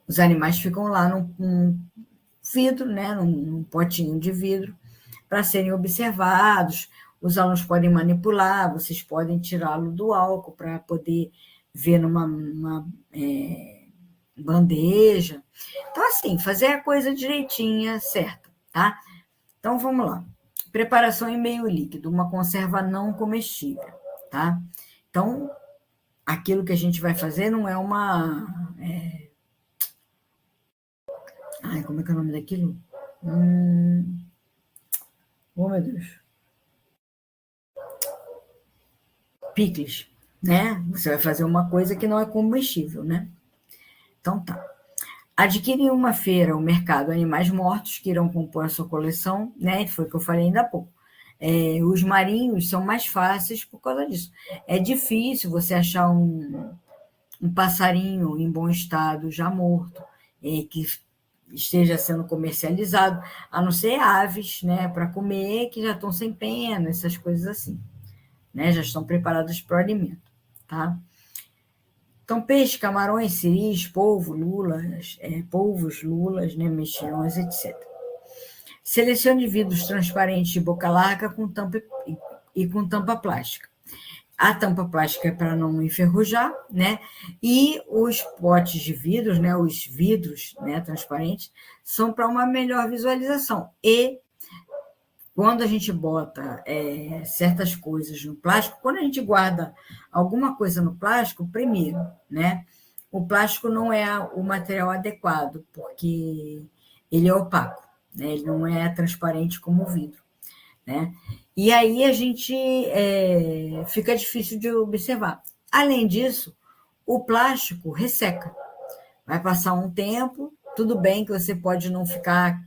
Os animais ficam lá num vidro, né? Num potinho de vidro, para serem observados. Os alunos podem manipular, vocês podem tirá-lo do álcool para poder ver numa bandeja. Então, assim, fazer a coisa direitinha, certa, tá? Então, vamos lá. Preparação em meio líquido, uma conserva não comestível, tá? Então, aquilo que a gente vai fazer não é uma... Ai, como é que é o nome daquilo? Oh, meu Deus. Picles, né? Você vai fazer uma coisa que não é comestível, né? Então, tá. Adquire em uma feira ou mercado animais mortos que irão compor a sua coleção, né? Foi o que eu falei ainda há pouco. Os marinhos são mais fáceis por causa disso. É difícil você achar um passarinho em bom estado, já morto, que esteja sendo comercializado, a não ser aves, né, para comer, que já estão sem pena, essas coisas assim, né, já estão preparadas para o alimento, tá? Então, peixe, camarões, siris, polvos, lulas, né, mexilhões, etc. Selecione vidros transparentes de boca larga com tampa e com tampa plástica. A tampa plástica é para não enferrujar, né? E os potes de vidros, né? Os vidros, né, transparentes, são para uma melhor visualização. E quando a gente bota certas coisas no plástico, quando a gente guarda alguma coisa no plástico, primeiro, né? O plástico não é o material adequado, porque ele é opaco, né? Ele não é transparente como o vidro, né? E aí a gente fica difícil de observar. Além disso, o plástico resseca. Vai passar um tempo, tudo bem que você pode não ficar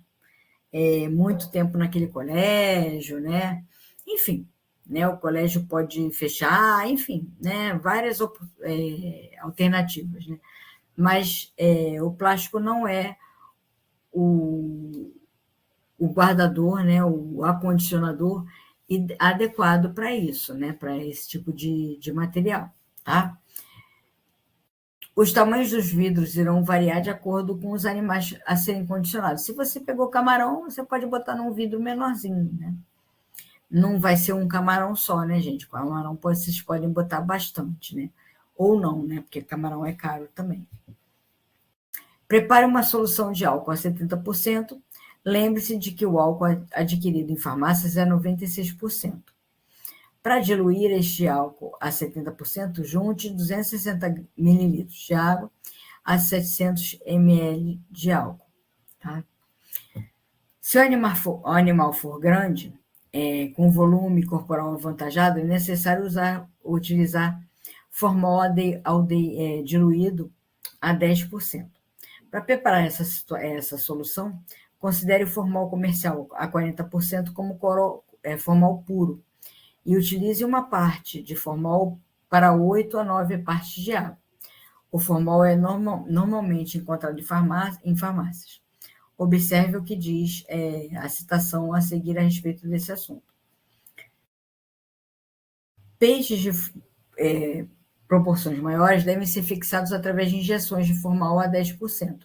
muito tempo naquele colégio, né? Enfim, né? O colégio pode fechar, enfim, né? Várias alternativas, né? Mas o plástico não é o guardador, né? O acondicionador adequado para isso, né? Para esse tipo de material, tá? Os tamanhos dos vidros irão variar de acordo com os animais a serem condicionados. Se você pegou camarão, você pode botar num vidro menorzinho, né? Não vai ser um camarão só, né, gente? Camarão vocês podem botar bastante, né? Ou não, né? Porque camarão é caro também. Prepare uma solução de álcool a 70%. Lembre-se de que o álcool adquirido em farmácias é 96%. Para diluir este álcool a 70%, junte 260 ml de água a 700 ml de álcool. Tá? Se o animal for grande, com volume corporal avantajado, é necessário utilizar formol diluído a 10%. Para preparar essa solução, considere o formol comercial a 40% como formol puro e utilize uma parte de formol para 8 a 9 partes de água. O formol é normalmente encontrado em farmácias. Observe o que diz a citação a seguir a respeito desse assunto. Peixes de proporções maiores devem ser fixados através de injeções de formol a 10%,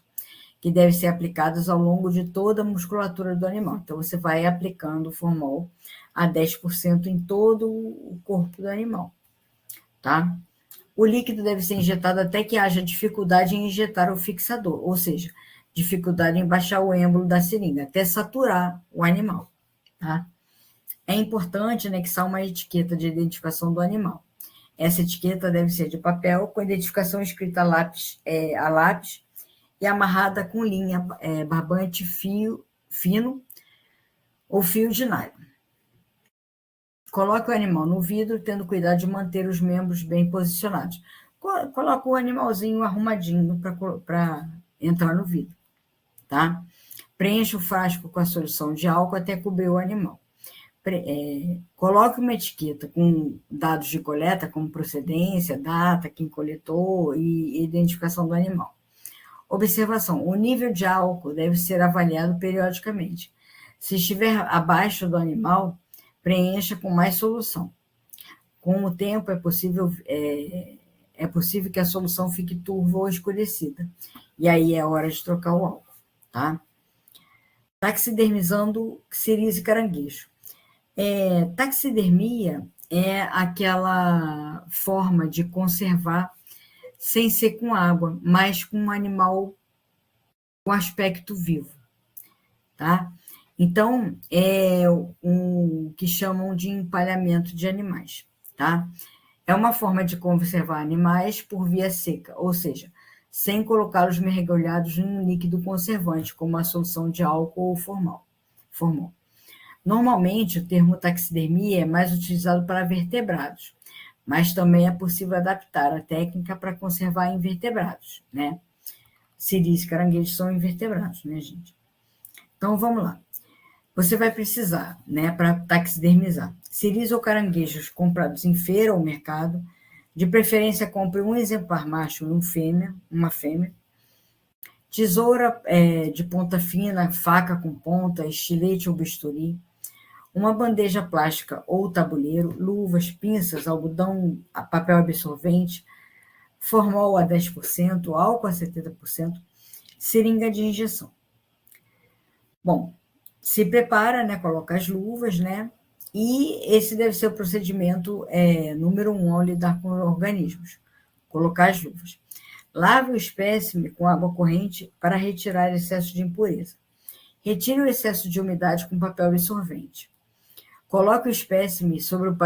que devem ser aplicadas ao longo de toda a musculatura do animal. Então, você vai aplicando o formol a 10% em todo o corpo do animal, tá? O líquido deve ser injetado até que haja dificuldade em injetar o fixador, ou seja, dificuldade em baixar o êmbolo da seringa, até saturar o animal, tá? É importante anexar uma etiqueta de identificação do animal. Essa etiqueta deve ser de papel, com identificação escrita a lápis e amarrada com linha, barbante fino ou fio de nylon. Coloque o animal no vidro, tendo cuidado de manter os membros bem posicionados. Coloca o animalzinho arrumadinho para entrar no vidro, tá? Preencha o frasco com a solução de álcool até cobrir o animal. Coloque uma etiqueta com dados de coleta, como procedência, data, quem coletou e identificação do animal. Observação: o nível de álcool deve ser avaliado periodicamente. Se estiver abaixo do animal, preencha com mais solução. Com o tempo, é possível que a solução fique turva ou escurecida. E aí é hora de trocar o álcool, tá? Taxidermizando siris e caranguejo. Taxidermia é aquela forma de conservar sem ser com água, mas com um animal com aspecto vivo, tá? Então, é o que chamam de empalhamento de animais, tá? É uma forma de conservar animais por via seca, ou seja, sem colocá-los mergulhados em um líquido conservante, como a solução de álcool ou formol. Normalmente, o termo taxidermia é mais utilizado para vertebrados, mas também é possível adaptar a técnica para conservar invertebrados, né? Siris e caranguejos são invertebrados, né, gente? Então, vamos lá. Você vai precisar, né, para taxidermizar, siris ou caranguejos comprados em feira ou mercado. De preferência, compre um exemplar macho e uma fêmea. Tesoura de ponta fina, faca com ponta, estilete ou bisturi. Uma bandeja plástica ou tabuleiro, luvas, pinças, algodão, papel absorvente, formol a 10%, álcool a 70%, seringa de injeção. Bom, se prepara, né? Coloca as luvas, né? E esse deve ser o procedimento número 1 ao lidar com organismos. Colocar as luvas. Lave o espécime com água corrente para retirar excesso de impureza. Retire o excesso de umidade com papel absorvente. Coloque o espécime sobre o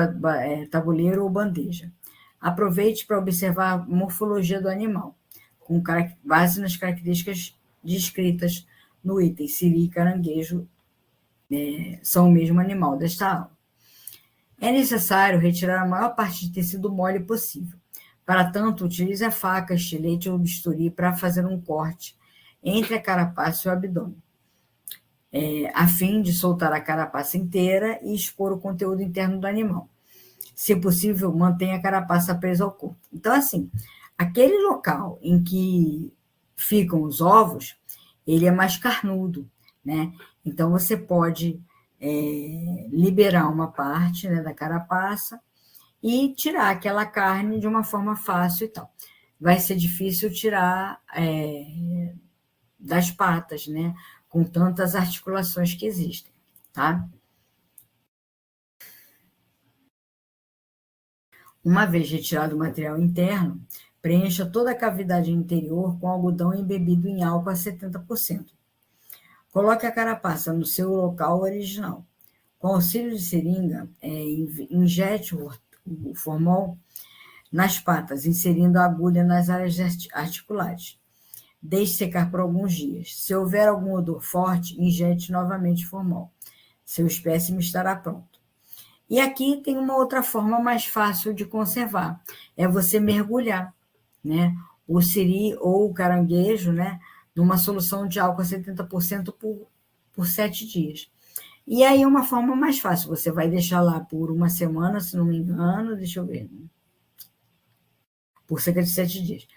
tabuleiro ou bandeja. Aproveite para observar a morfologia do animal, com base nas características descritas no item. Siri e caranguejo são o mesmo animal desta aula. É necessário retirar a maior parte de tecido mole possível. Para tanto, utilize a faca, estilete ou bisturi para fazer um corte entre a carapaça e o abdômen, a fim de soltar a carapaça inteira e expor o conteúdo interno do animal. Se possível, mantenha a carapaça presa ao corpo. Então, assim, aquele local em que ficam os ovos, ele é mais carnudo, né? Então, você pode liberar uma parte, né, da carapaça e tirar aquela carne de uma forma fácil e tal. Vai ser difícil tirar das patas, né? Com tantas articulações que existem, tá? Uma vez retirado o material interno, preencha toda a cavidade interior com algodão embebido em álcool a 70%. Coloque a carapaça no seu local original. Com auxílio de seringa, injete o formol nas patas, inserindo a agulha nas áreas articulares. Deixe secar por alguns dias. Se houver algum odor forte, injete novamente o formol. Seu espécime estará pronto. E aqui tem uma outra forma mais fácil de conservar. É você mergulhar, né, o siri ou o caranguejo, né, numa solução de álcool a 70% por 7 dias. E aí uma forma mais fácil, você vai deixar lá por uma semana, se não me engano, deixa eu ver. por cerca de 7 dias.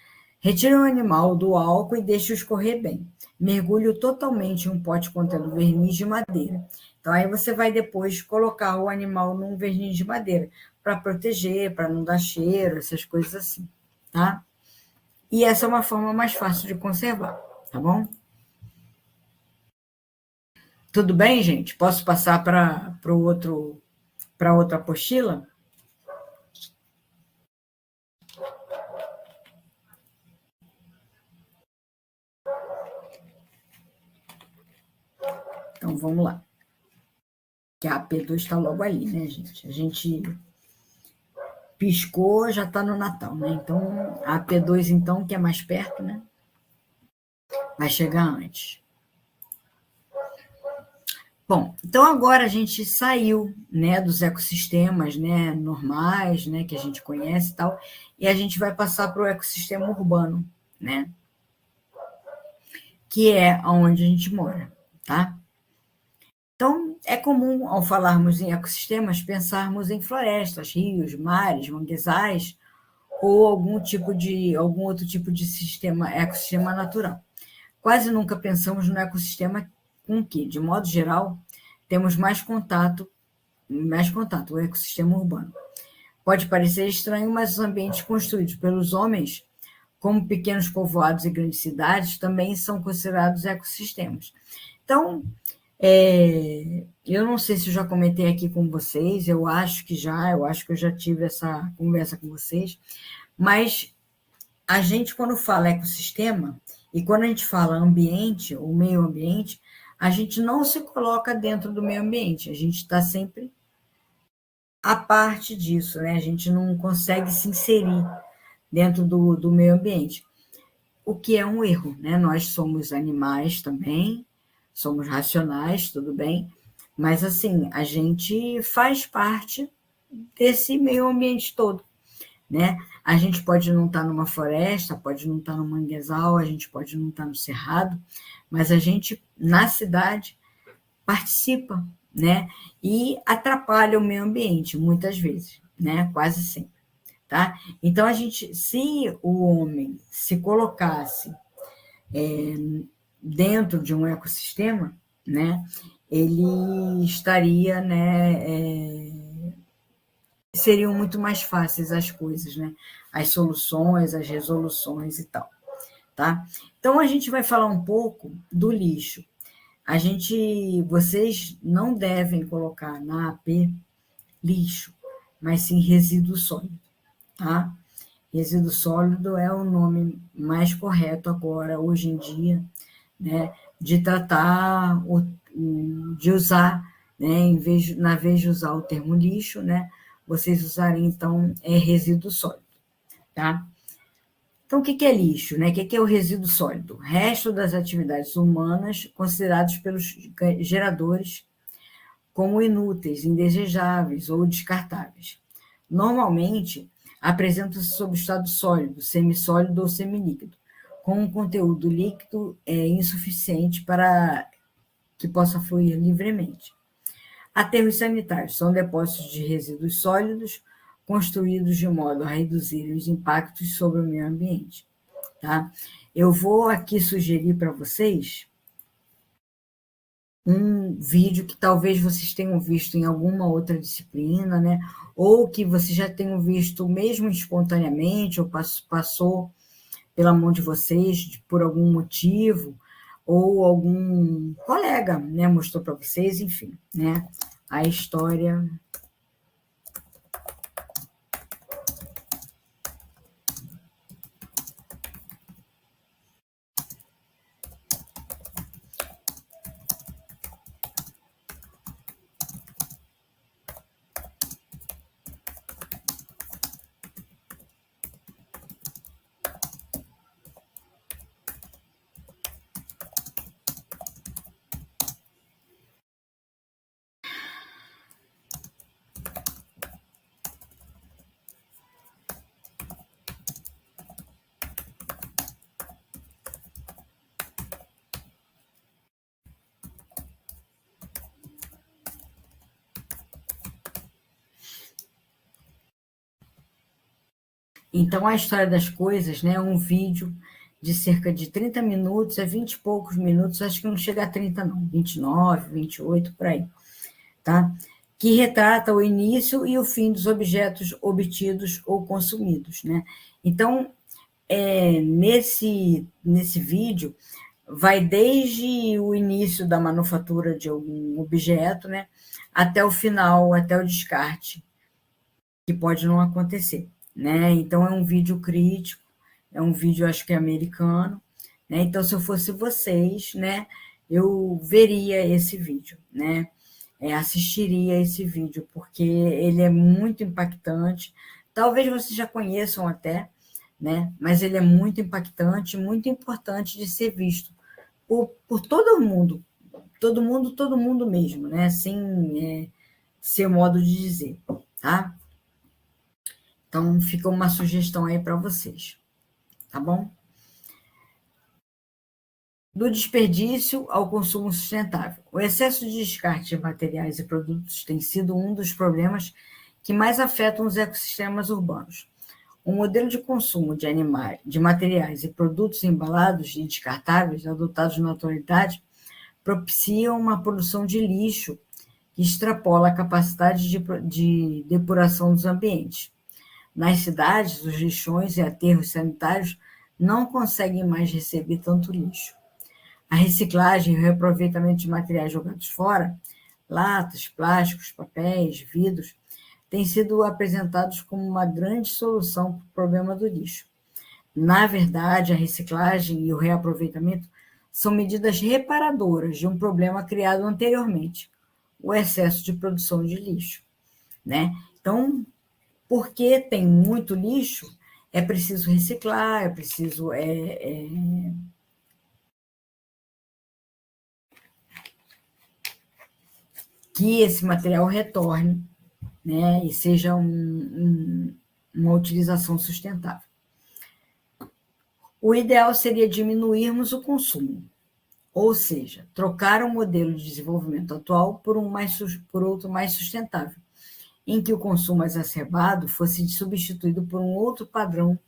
Retire o animal do álcool e deixe-o escorrer bem. Mergulhe-o totalmente em um pote contendo verniz de madeira. Então, aí você vai depois colocar o animal num verniz de madeira, para proteger, para não dar cheiro, essas coisas assim, tá? E essa é uma forma mais fácil de conservar, tá bom? Tudo bem, gente? Posso passar para outra apostila? Então, vamos lá. Que a AP2 está logo ali, né, gente? A gente piscou, já está no Natal, né? Então, a AP2, então, que é mais perto, né? Vai chegar antes. Bom, então agora a gente saiu, né, dos ecossistemas, né, normais, né, que a gente conhece e tal, e a gente vai passar para o ecossistema urbano, né, que é onde a gente mora, tá? Então, é comum, ao falarmos em ecossistemas, pensarmos em florestas, rios, mares, manguezais ou algum outro tipo de ecossistema natural. Quase nunca pensamos no ecossistema com que, de modo geral, temos mais contato, o ecossistema urbano. Pode parecer estranho, mas os ambientes construídos pelos homens, como pequenos povoados e grandes cidades, também são considerados ecossistemas. Então, eu não sei se eu já comentei aqui com vocês, eu acho que eu já tive essa conversa com vocês, mas a gente, quando fala ecossistema, e quando a gente fala ambiente, ou meio ambiente, a gente não se coloca dentro do meio ambiente, a gente está sempre à parte disso, né? A gente não consegue se inserir dentro do meio ambiente, o que é um erro, né? Nós somos animais também, somos racionais, tudo bem, mas assim, a gente faz parte desse meio ambiente todo, né? A gente pode não estar numa floresta, pode não estar no manguezal, a gente pode não estar no cerrado, mas a gente, na cidade, participa, né? E atrapalha o meio ambiente, muitas vezes, né? Quase sempre, tá? Então, se o homem se colocasse dentro de um ecossistema, né? Ele estaria, né? Seriam muito mais fáceis as coisas, né? As soluções, as resoluções e tal, tá? Então, a gente vai falar um pouco do lixo. Vocês não devem colocar na AP lixo, mas sim resíduo sólido, tá? Resíduo sólido é o nome mais correto agora, hoje em dia, né? De tratar, de usar, né? Na vez de usar o termo lixo, né? Vocês usarem, então, resíduo sólido, tá? Então, o que é lixo, né? O que é o resíduo sólido? Resto das atividades humanas considerados pelos geradores como inúteis, indesejáveis ou descartáveis. Normalmente, apresentam-se sob estado sólido, semissólido ou semilíquido, com um conteúdo líquido insuficiente para que possa fluir livremente. Aterros sanitários são depósitos de resíduos sólidos construídos de modo a reduzir os impactos sobre o meio ambiente. Tá? Eu vou aqui sugerir para vocês um vídeo que talvez vocês tenham visto em alguma outra disciplina, né? Ou que vocês já tenham visto mesmo espontaneamente, ou passou pela mão de vocês por algum motivo, ou algum colega, né, mostrou para vocês, enfim, né? A história. Então, a história das coisas, né, é um vídeo de cerca de 30 minutos, 20 e poucos minutos, acho que não chega a 30 não, 29, 28, por aí, tá? Que retrata o início e o fim dos objetos obtidos ou consumidos, né? Então, nesse vídeo, vai desde o início da manufatura de algum objeto, né, até o final, até o descarte, que pode não acontecer, né? Então, é um vídeo crítico, é um vídeo, acho que é americano, né? Então, se eu fosse vocês, né, eu veria esse vídeo, né? Assistiria esse vídeo, porque ele é muito impactante. Talvez vocês já conheçam até, né? Mas ele é muito impactante, muito importante de ser visto por todo mundo mesmo, né? Assim, seu modo de dizer, tá? Então, fica uma sugestão aí para vocês, tá bom? Do desperdício ao consumo sustentável. O excesso de descarte de materiais e produtos tem sido um dos problemas que mais afetam os ecossistemas urbanos. O modelo de consumo de animais, de materiais e produtos embalados e descartáveis adotados na atualidade propicia uma produção de lixo que extrapola a capacidade de depuração dos ambientes. Nas cidades, os lixões e aterros sanitários não conseguem mais receber tanto lixo. A reciclagem e o reaproveitamento de materiais jogados fora, latas, plásticos, papéis, vidros, têm sido apresentados como uma grande solução para o problema do lixo. Na verdade, a reciclagem e o reaproveitamento são medidas reparadoras de um problema criado anteriormente, o excesso de produção de lixo, né? Então, porque tem muito lixo, é preciso reciclar, é preciso que esse material retorne, né, e seja uma utilização sustentável. O ideal seria diminuirmos o consumo, ou seja, trocar o modelo de desenvolvimento atual por outro mais sustentável, em que o consumo exacerbado fosse substituído por um outro padrão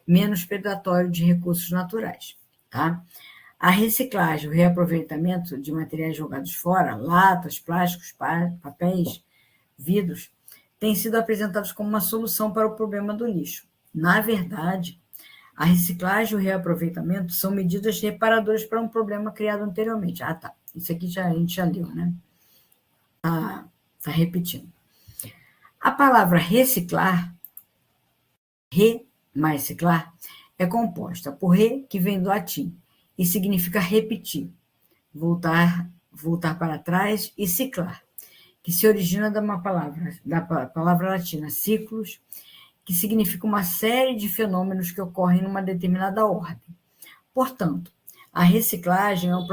menos predatório de recursos naturais. Tá? A reciclagem, o reaproveitamento de materiais jogados fora, latas, plásticos, papéis, vidros, têm sido apresentados como uma solução para o problema do lixo. Na verdade, a reciclagem e o reaproveitamento são medidas reparadoras para um problema criado anteriormente. Ah, tá. Isso aqui a gente já leu, né? Tá repetindo. A palavra reciclar, mais ciclar, é composta por re, que vem do latim, e significa repetir, voltar para trás, e ciclar, que se origina da palavra latina ciclos, que significa uma série de fenômenos que ocorrem numa determinada ordem. Portanto, a reciclagem é um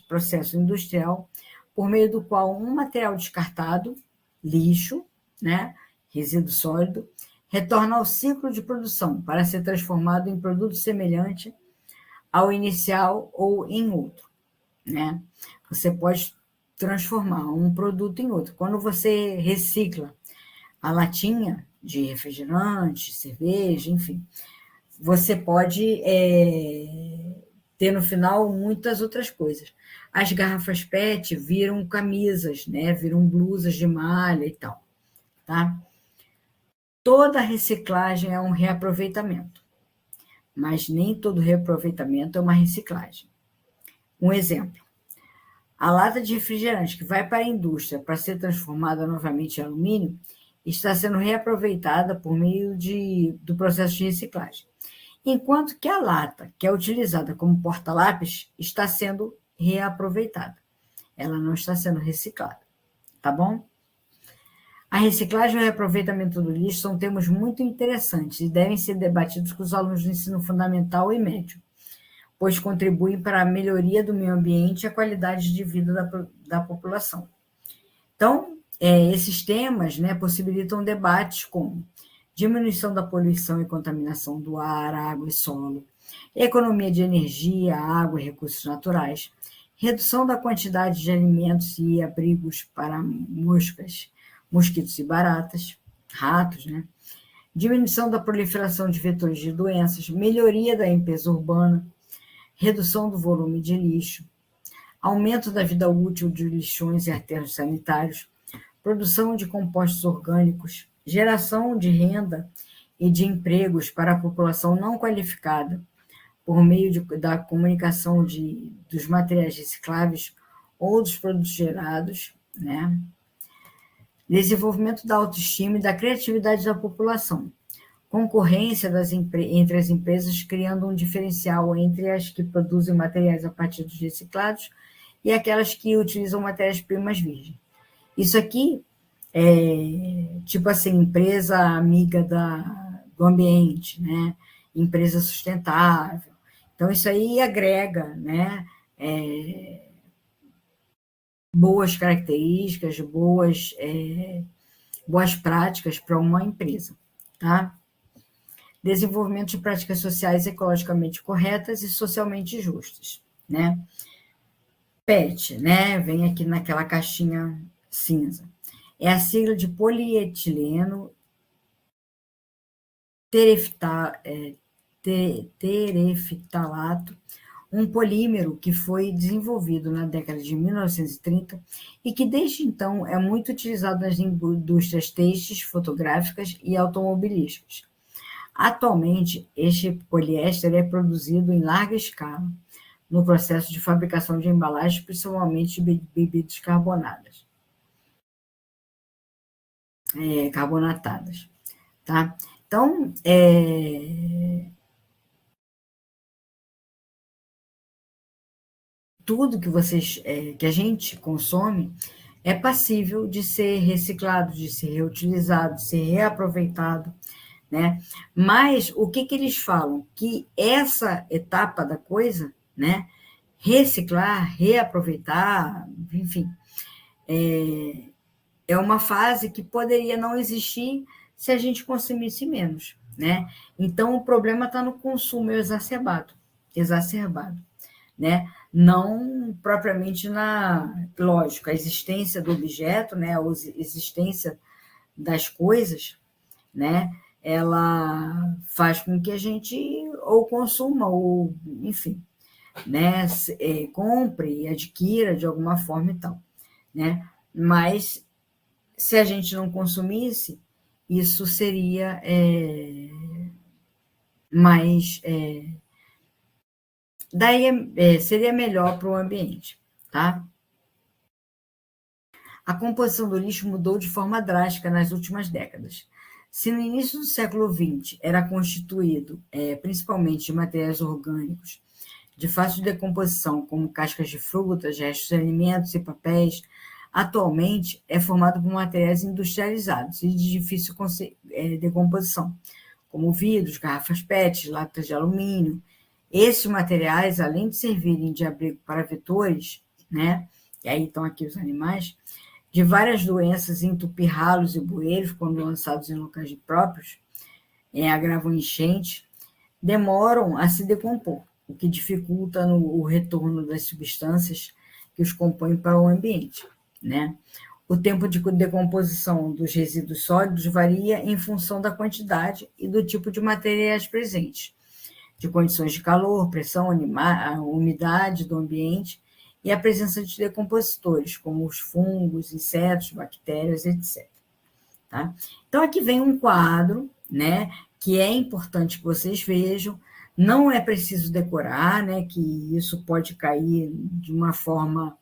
processo industrial por meio do qual um material descartado, lixo, né, resíduo sólido, retorna ao ciclo de produção para ser transformado em produto semelhante ao inicial ou em outro, né? Você pode transformar um produto em outro. Quando você recicla a latinha de refrigerante, cerveja, enfim, você pode ter no final muitas outras coisas. As garrafas PET viram camisas, né? Viram blusas de malha e tal, tá? Toda reciclagem é um reaproveitamento, mas nem todo reaproveitamento é uma reciclagem. Um exemplo: a lata de refrigerante que vai para a indústria para ser transformada novamente em alumínio está sendo reaproveitada por meio do processo de reciclagem, enquanto que a lata, que é utilizada como porta-lápis, está sendo reaproveitada. Ela não está sendo reciclada, tá bom? A reciclagem e o reaproveitamento do lixo são temas muito interessantes e devem ser debatidos com os alunos do ensino fundamental e médio, pois contribuem para a melhoria do meio ambiente e a qualidade de vida da população. Então, esses temas, né, possibilitam debates como diminuição da poluição e contaminação do ar, água e solo, economia de energia, água e recursos naturais, redução da quantidade de alimentos e abrigos para mosquitos e baratas, ratos, né? diminuição da proliferação de vetores de doenças, melhoria da limpeza urbana, redução do volume de lixo, aumento da vida útil de lixões e aterros sanitários, produção de compostos orgânicos, geração de renda e de empregos para a população não qualificada, por meio da comunicação dos materiais recicláveis ou dos produtos gerados, né? Desenvolvimento da autoestima e da criatividade da população, concorrência entre as empresas, criando um diferencial entre as que produzem materiais a partir dos reciclados e aquelas que utilizam matérias-primas virgens. Isso aqui é tipo assim, empresa amiga do ambiente, né? Empresa sustentável. Então, isso aí agrega, né? Boas características, boas práticas para uma empresa, tá? Desenvolvimento de práticas sociais ecologicamente corretas e socialmente justas, né? PET, né? Vem aqui naquela caixinha cinza. É a sigla de polietileno tereftalato, um polímero que foi desenvolvido na década de 1930 e que desde então é muito utilizado nas indústrias têxteis, fotográficas e automobilísticas. Atualmente, este poliéster é produzido em larga escala no processo de fabricação de embalagens, principalmente de bebidas carbonatadas, tá? Então, tudo que a gente consome é passível de ser reciclado, de ser reutilizado, de ser reaproveitado, né? Mas o que eles falam? Que essa etapa da coisa, né? Reciclar, reaproveitar, enfim, é uma fase que poderia não existir se a gente consumisse menos, né? Então, o problema está no consumo exacerbado, né? Não propriamente lógico, a existência do objeto, né? A existência das coisas, né? Ela faz com que a gente ou consuma ou, enfim, né? Compre e adquira de alguma forma e tal, né? Mas se a gente não consumisse, isso seria mais. Daí seria melhor para o ambiente, tá? A composição do lixo mudou de forma drástica nas últimas décadas. Se no início do século XX era constituído principalmente de materiais orgânicos de fácil decomposição, como cascas de frutas, restos de alimentos e papéis, atualmente é formado por materiais industrializados e de difícil decomposição, como vidros, garrafas PET, latas de alumínio. Esses materiais, além de servirem de abrigo para vetores, né, e aí estão aqui os animais, de várias doenças, entupir ralos e bueiros, quando lançados em locais próprios, agravam enchente, demoram a se decompor, o que dificulta o retorno das substâncias que os compõem para o ambiente, né? O tempo de decomposição dos resíduos sólidos varia em função da quantidade e do tipo de materiais presentes, de condições de calor, pressão, a umidade do ambiente e a presença de decompositores, como os fungos, insetos, bactérias, etc. Tá? Então, aqui vem um quadro, né, que é importante que vocês vejam, não é preciso decorar, né, que isso pode cair de uma forma...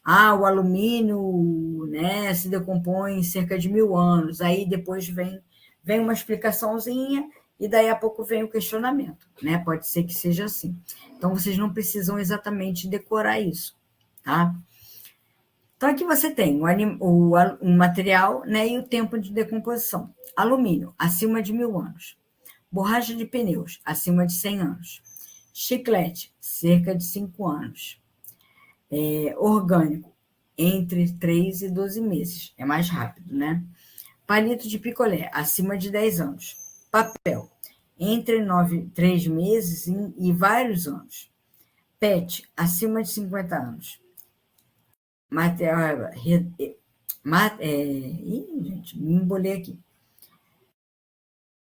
o alumínio, né, se decompõe em cerca de 1000 anos, aí depois vem uma explicaçãozinha e daí a pouco vem o questionamento, né? Pode ser que seja assim. Então, vocês não precisam exatamente decorar isso, tá? Então, aqui você tem o material, né, e o tempo de decomposição. Alumínio, acima de 1000 anos. Borracha de pneus, acima de 100 anos. Chiclete, cerca de 5 anos. Orgânico, entre 3 e 12 meses. É mais rápido, né? Palito de picolé, acima de 10 anos. Papel, entre 3 meses e vários anos. PET, acima de 50 anos. Material. Gente, me embolei aqui.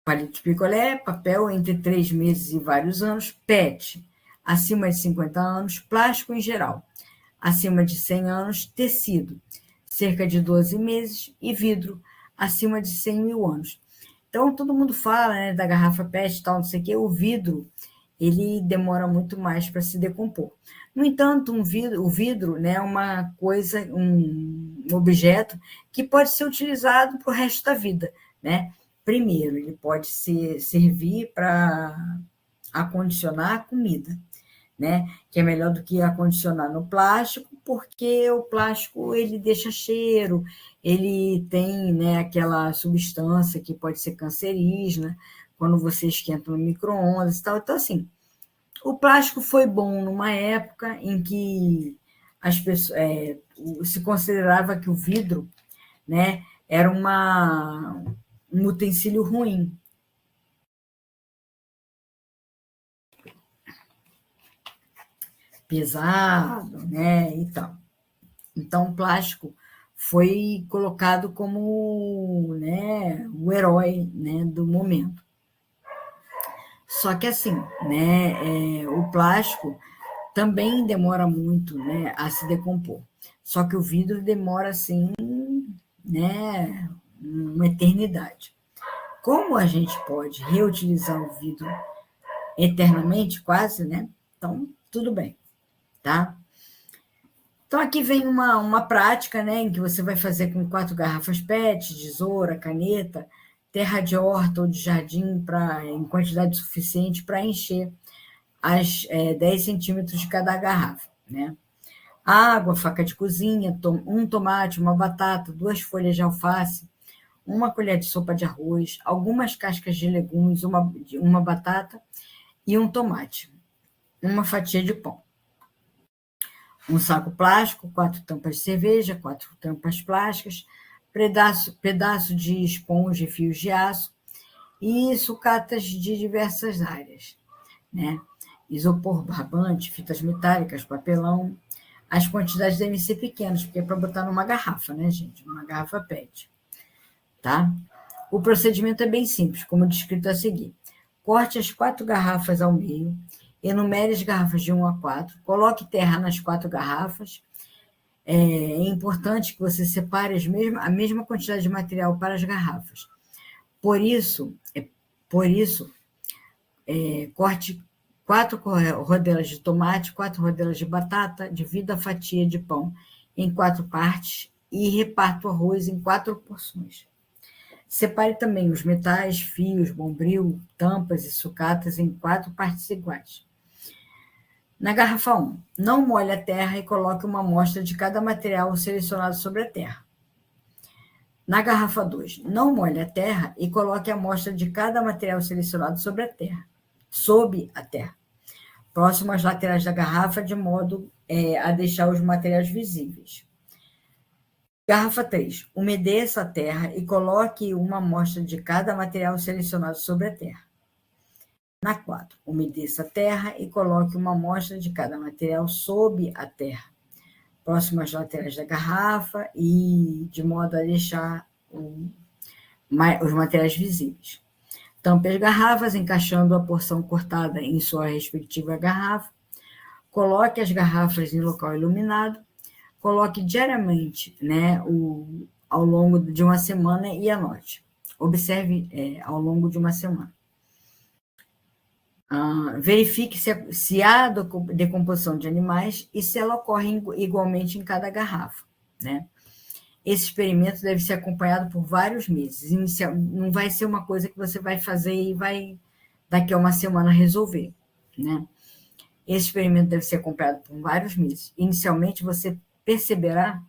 palito picolé, papel entre 3 meses e vários anos, PET, acima de 50 anos, plástico em geral, acima de 100 anos, tecido, cerca de 12 meses, e vidro, acima de 100 mil anos. Então, todo mundo fala, né, da garrafa PET e tal, não sei o quê, o vidro, ele demora muito mais para se decompor. No entanto, o vidro, né, é uma coisa, um objeto que pode ser utilizado para o resto da vida, né? Primeiro, ele pode servir para acondicionar a comida, né? Que é melhor do que acondicionar no plástico, porque o plástico ele deixa cheiro, ele tem, né, aquela substância que pode ser cancerígena quando você esquenta no micro-ondas e tal. Então, assim, o plástico foi bom numa época em que as pessoas, se considerava que o vidro, né, era um utensílio ruim. Pesado, né, e tal. Então, o plástico foi colocado como, né, o herói, né, do momento. Só que assim, né, o plástico também demora muito, né, a se decompor. Só que o vidro demora assim, né, uma eternidade. Como a gente pode reutilizar o vidro eternamente, quase, né? Então, tudo bem, tá? Então, aqui vem uma prática, né, em que você vai fazer com 4 garrafas PET, tesoura, caneta, terra de horta ou de jardim em quantidade suficiente para encher 10 centímetros de cada garrafa, né? Água, faca de cozinha, um tomate, uma batata, 2 folhas de alface, uma colher de sopa de arroz, algumas cascas de legumes, uma batata e um tomate, uma fatia de pão. Um saco plástico, 4 tampas de cerveja, 4 tampas plásticas, pedaço de esponja e fios de aço e sucatas de diversas áreas, né? Isopor, barbante, fitas metálicas, papelão. As quantidades devem ser pequenas, porque é para botar numa garrafa, né, gente? Uma garrafa PET, tá? O procedimento é bem simples, como descrito a seguir. Corte as 4 garrafas ao meio, enumere as garrafas de 1 a 4, coloque terra nas 4 garrafas. É importante que você separe a mesma quantidade de material para as garrafas. Por isso, corte 4 rodelas de tomate, 4 rodelas de batata, divida a fatia de pão em 4 partes e reparta o arroz em 4 porções. Separe também os metais, fios, bombril, tampas e sucatas em 4 partes iguais. Na garrafa 1, não molhe a terra e coloque uma amostra de cada material selecionado sobre a terra. Na garrafa 2, não molhe a terra e coloque a amostra de cada material selecionado sobre a terra, sob a terra, próximo às laterais da garrafa, de modo a deixar os materiais visíveis. Garrafa 3, umedeça a terra e coloque uma amostra de cada material selecionado sobre a terra. Na 4, umedeça a terra e coloque uma amostra de cada material sob a terra, próximo às laterais da garrafa e de modo a deixar os materiais visíveis. Tampe as garrafas, encaixando a porção cortada em sua respectiva garrafa. Coloque as garrafas em local iluminado. Coloque diariamente, né, ao longo de uma semana e anote. Observe ao longo de uma semana. Verifique se há decomposição de animais e se ela ocorre igualmente em cada garrafa, né? Esse experimento deve ser acompanhado por vários meses. Não vai ser uma coisa que você vai fazer e vai, daqui a uma semana, resolver, né? Esse experimento deve ser acompanhado por vários meses. Inicialmente, você perceberá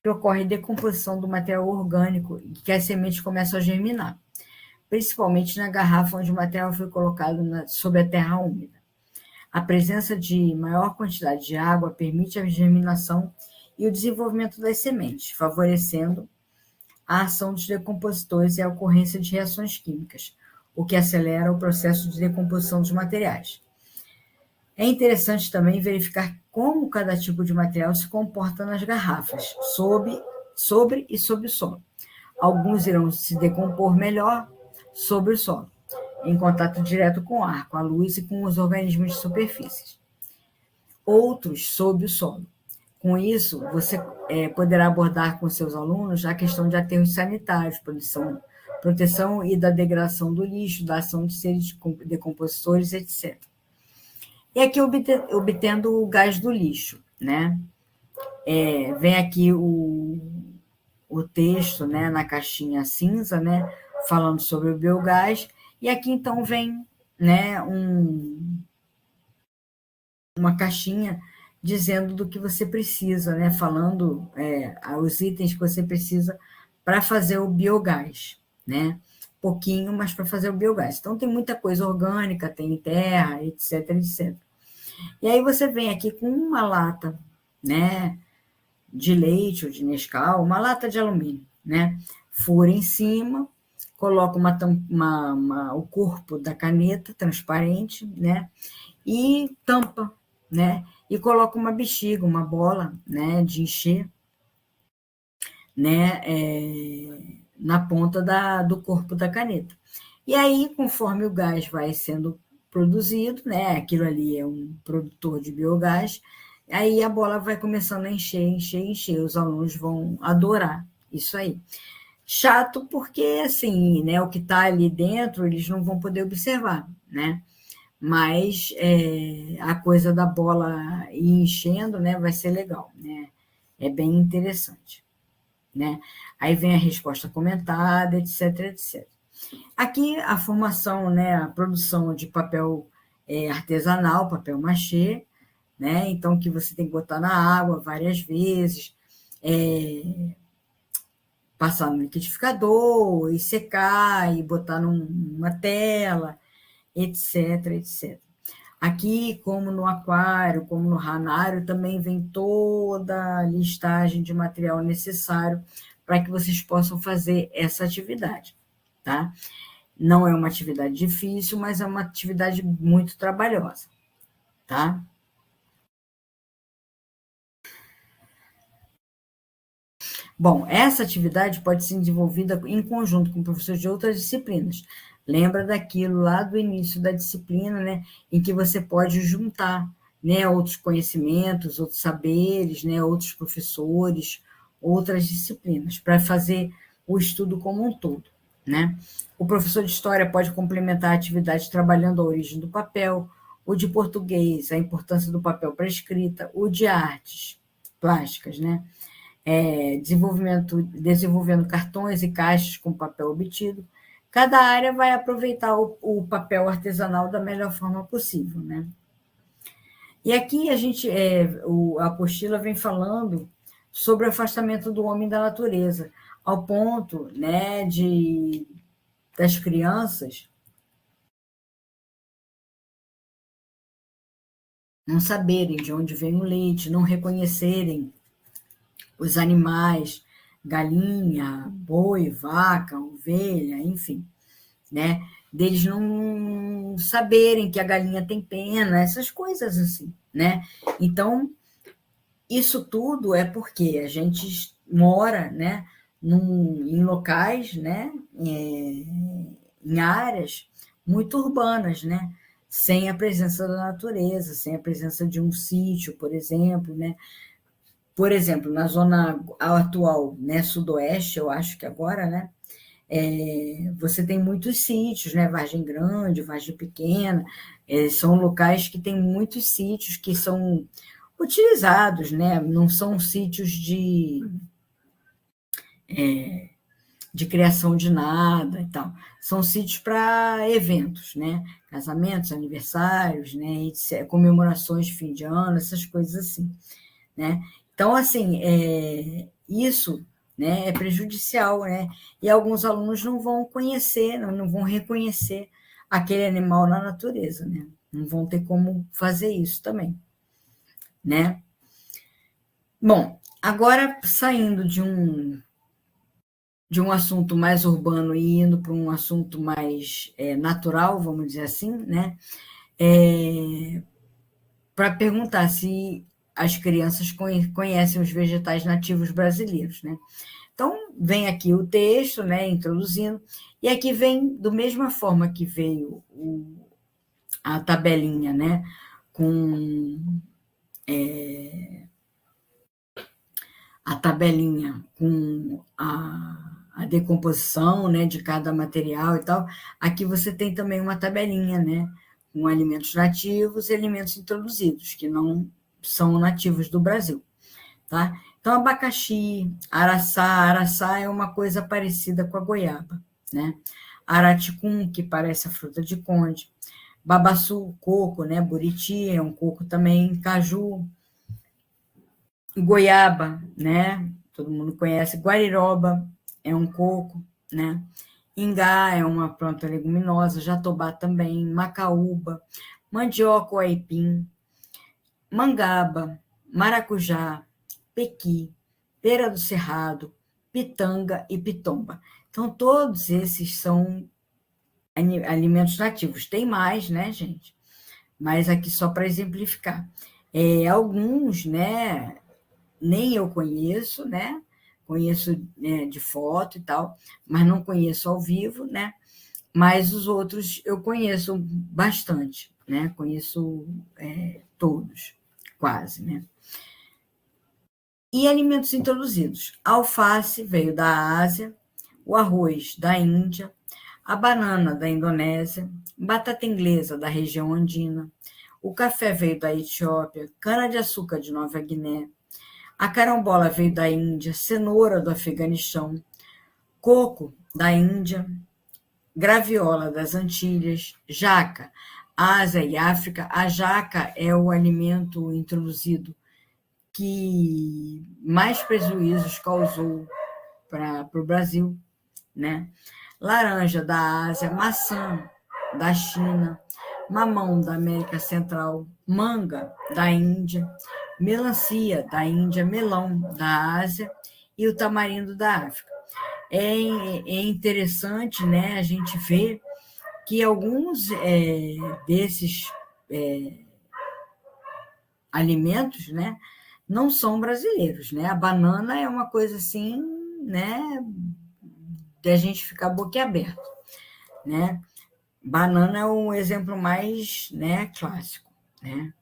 que ocorre decomposição do material orgânico e que as sementes começam a germinar, principalmente na garrafa onde o material foi colocado sob a terra úmida. A presença de maior quantidade de água permite a germinação e o desenvolvimento das sementes, favorecendo a ação dos decompositores e a ocorrência de reações químicas, o que acelera o processo de decomposição dos materiais. É interessante também verificar como cada tipo de material se comporta nas garrafas, sobre e sob o solo. Alguns irão se decompor melhor sobre o solo, em contato direto com o ar, com a luz e com os organismos de superfícies. Outros sob o solo. Com isso, você poderá abordar com seus alunos a questão de aterros sanitários, proteção e da degradação do lixo, da ação de seres decompositores, etc. E aqui obtendo o gás do lixo, né? Vem aqui o texto, né, na caixinha cinza, né, falando sobre o biogás, e aqui então vem, né, uma caixinha dizendo do que você precisa, né, falando os itens que você precisa para fazer o biogás, né, pouquinho, mas para fazer o biogás. Então tem muita coisa orgânica, tem terra, etc, etc. E aí você vem aqui com uma lata, né, de leite ou de Nescau, uma lata de alumínio, né? Fura em cima, coloca o corpo da caneta transparente, né? E tampa, né? E coloca uma bexiga, uma bola, né? De encher, né? Na ponta do corpo da caneta. E aí, conforme o gás vai sendo produzido, né? Aquilo ali é um produtor de biogás. Aí a bola vai começando a encher, encher, encher. Os alunos vão adorar isso aí. Chato porque, assim, né, o que está ali dentro eles não vão poder observar, né? Mas a coisa da bola ir enchendo, né, vai ser legal, né? É bem interessante, né? Aí vem a resposta comentada, etc, etc. Aqui a formação, né, a produção de papel artesanal, papel machê, né? Então, que você tem que botar na água várias vezes, passar no liquidificador, e secar, e botar numa tela, etc, etc. Aqui, como no aquário, como no ranário, também vem toda a listagem de material necessário para que vocês possam fazer essa atividade, tá? Não é uma atividade difícil, mas é uma atividade muito trabalhosa, tá? Bom, essa atividade pode ser desenvolvida em conjunto com professores de outras disciplinas. Lembra daquilo lá do início da disciplina, né, em que você pode juntar, né, outros conhecimentos, outros saberes, né, outros professores, outras disciplinas, para fazer o estudo como um todo, né? O professor de história pode complementar a atividade trabalhando a origem do papel, o de português, a importância do papel para a escrita, o de artes plásticas, né? Desenvolvendo cartões e caixas com papel obtido. Cada área vai aproveitar o papel artesanal da melhor forma possível, né? E aqui a apostila vem falando sobre o afastamento do homem da natureza, ao ponto, né, das crianças não saberem de onde vem o leite, não reconhecerem os animais, galinha, boi, vaca, ovelha, enfim, né? Deles não saberem que a galinha tem pena, essas coisas assim, né? Então, isso tudo é porque a gente mora, né, em locais, né, em áreas muito urbanas, né? Sem a presença da natureza, sem a presença de um sítio, por exemplo, né? Por exemplo, na zona atual, né, sudoeste, eu acho que agora, né, você tem muitos sítios, né, Vargem Grande, Vargem Pequena, são locais que têm muitos sítios que são utilizados, né, não são sítios de criação de nada e tal, são sítios para eventos, né, casamentos, aniversários, né, comemorações de fim de ano, essas coisas assim, né? Então, assim, isso, né, é prejudicial, né? E alguns alunos não vão conhecer, não vão reconhecer aquele animal na natureza, né? Não vão ter como fazer isso também, né? Bom, agora saindo de um assunto mais urbano e indo para um assunto mais natural, vamos dizer assim, né? Para perguntar se as crianças conhecem os vegetais nativos brasileiros, né? Então, vem aqui o texto, né, introduzindo, e aqui vem, da mesma forma que veio a tabelinha, né, com a tabelinha com a decomposição, né, de cada material e tal, aqui você tem também uma tabelinha, né, com alimentos nativos e alimentos introduzidos, que não são nativos do Brasil, tá? Então, abacaxi, araçá, araçá é uma coisa parecida com a goiaba, né? Araticum, que parece a fruta de conde, babaçu, coco, né? Buriti é um coco também, caju, goiaba, né? Todo mundo conhece, guariroba é um coco, né? Ingá é uma planta leguminosa, jatobá também, macaúba, mandioca ou aipim, mangaba, maracujá, pequi, pera do cerrado, pitanga e pitomba. Então, todos esses são alimentos nativos. Tem mais, né, gente? Mas aqui só para exemplificar. Alguns, né, nem eu conheço, né? Conheço, né, de foto e tal, mas não conheço ao vivo, né? Mas os outros eu conheço bastante, né? Conheço todos, quase, né? E alimentos introduzidos. A alface veio da Ásia, o arroz da Índia, a banana da Indonésia, batata inglesa da região andina, o café veio da Etiópia, cana-de-açúcar de Nova Guiné, a carambola veio da Índia, cenoura do Afeganistão, coco da Índia, graviola das Antilhas, jaca, Ásia e África. A jaca é o alimento introduzido que mais prejuízos causou para o Brasil, né? Laranja da Ásia, maçã da China, mamão da América Central, manga da Índia, melancia da Índia, melão da Ásia e o tamarindo da África. É interessante, né, a gente ver que alguns desses alimentos, né, não são brasileiros, né? A banana é uma coisa assim, né, de a gente ficar boquiaberto, né? Banana é um exemplo mais, né, clássico, né?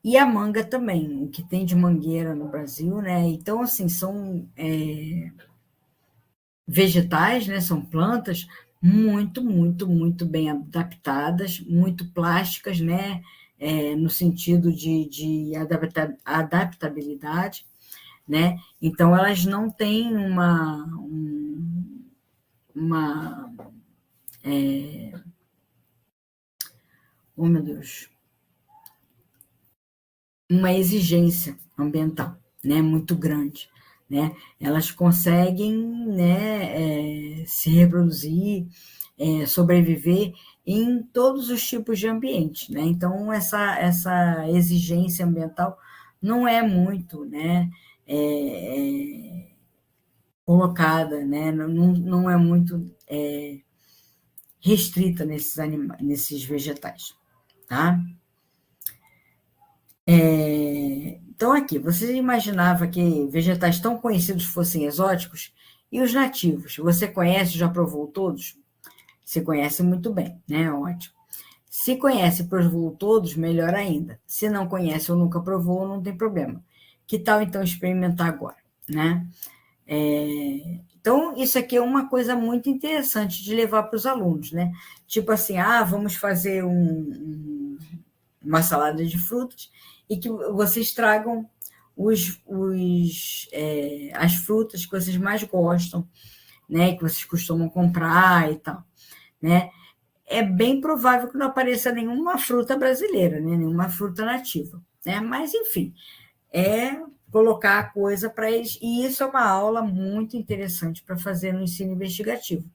E a manga também, o que tem de mangueira no Brasil, né? Então, assim, são vegetais, né? São plantas muito, muito, muito bem adaptadas, muito plásticas, né? No sentido de adaptabilidade, né? Então, elas não têm uma oh, meu Deus, uma exigência ambiental, né, muito grande, né? Elas conseguem, né, se reproduzir, sobreviver em todos os tipos de ambiente, né? Então essa exigência ambiental não é muito, né, colocada, né? Não é muito restrita nesses vegetais, tá? Então, aqui, você imaginava que vegetais tão conhecidos fossem exóticos? E os nativos? Você conhece, já provou todos? Se conhece muito bem, né? Ótimo. Se conhece e provou todos, melhor ainda. Se não conhece ou nunca provou, não tem problema. Que tal, então, experimentar agora, né? Então, isso aqui é uma coisa muito interessante de levar para os alunos, né? Tipo assim, vamos fazer uma salada de frutas e que vocês tragam as frutas que vocês mais gostam, né, que vocês costumam comprar e tal, né? É bem provável que não apareça nenhuma fruta brasileira, né, nenhuma fruta nativa, né? Mas, enfim, colocar a coisa para eles, e isso é uma aula muito interessante para fazer no ensino investigativo,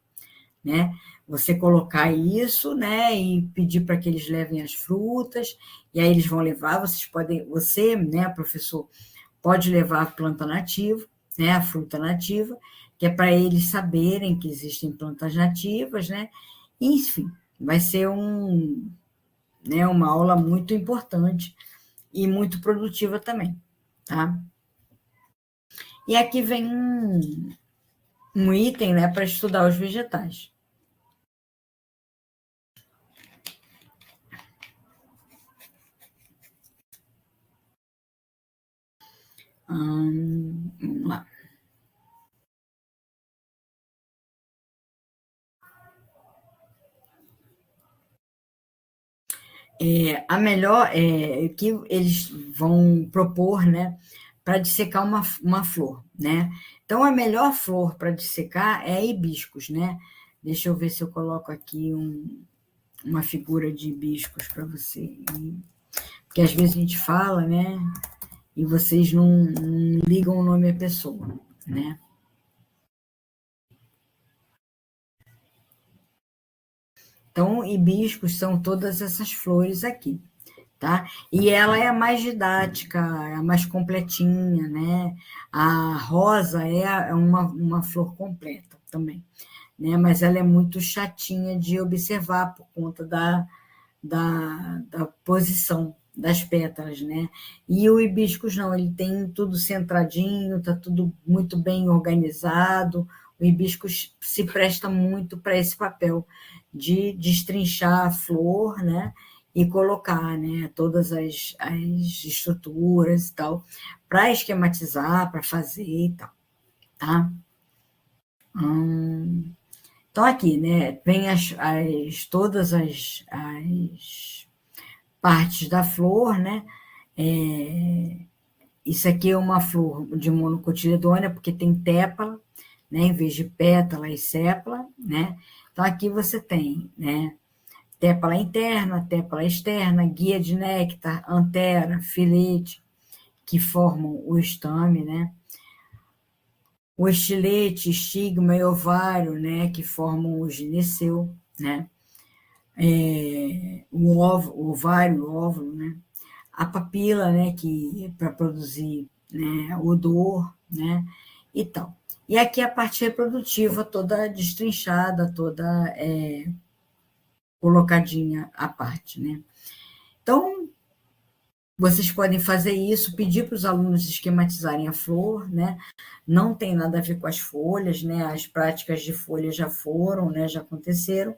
né? Você colocar isso, né, e pedir para que eles levem as frutas, e aí eles vão levar, você, né, professor, pode levar a planta nativa, né, a fruta nativa, que é para eles saberem que existem plantas nativas, né? Enfim, vai ser né, uma aula muito importante e muito produtiva também, tá? E aqui vem um item, né, para estudar os vegetais. Vamos lá. A melhor que eles vão propor, né, para dissecar uma flor, né? Então, a melhor flor para dissecar é a hibiscus, né? Deixa eu ver se eu coloco aqui uma figura de hibiscus para você. Porque às vezes a gente fala, né? E vocês não ligam o nome à pessoa, né? Então, hibiscos são todas essas flores aqui, tá? E ela é a mais didática, é a mais completinha, né? A rosa é uma flor completa também, né? Mas ela é muito chatinha de observar por conta da posição das pétalas, né? E o hibiscus não, ele tem tudo centradinho, tá tudo muito bem organizado. O hibiscus se presta muito para esse papel de destrinchar a flor, né? E colocar, né, todas as estruturas e tal, para esquematizar, para fazer e tal, tá? Então, aqui, né, vem todas as partes da flor, né? Isso aqui é uma flor de monocotiledônia, porque tem tépala, né? Em vez de pétala e sépala, né? Então, aqui você tem, né? Tépala interna, tépala externa, guia de néctar, antera, filete, que formam o estame, né? O estilete, estigma e ovário, né? Que formam o gineceu, né? O ovário, o óvulo, né? A papila, né, que para produzir, né, odor, né, e tal. E aqui a parte reprodutiva toda destrinchada, toda colocadinha à parte, né. Então, vocês podem fazer isso, pedir para os alunos esquematizarem a flor, né, não tem nada a ver com as folhas, né, as práticas de folha já foram, né, já aconteceram,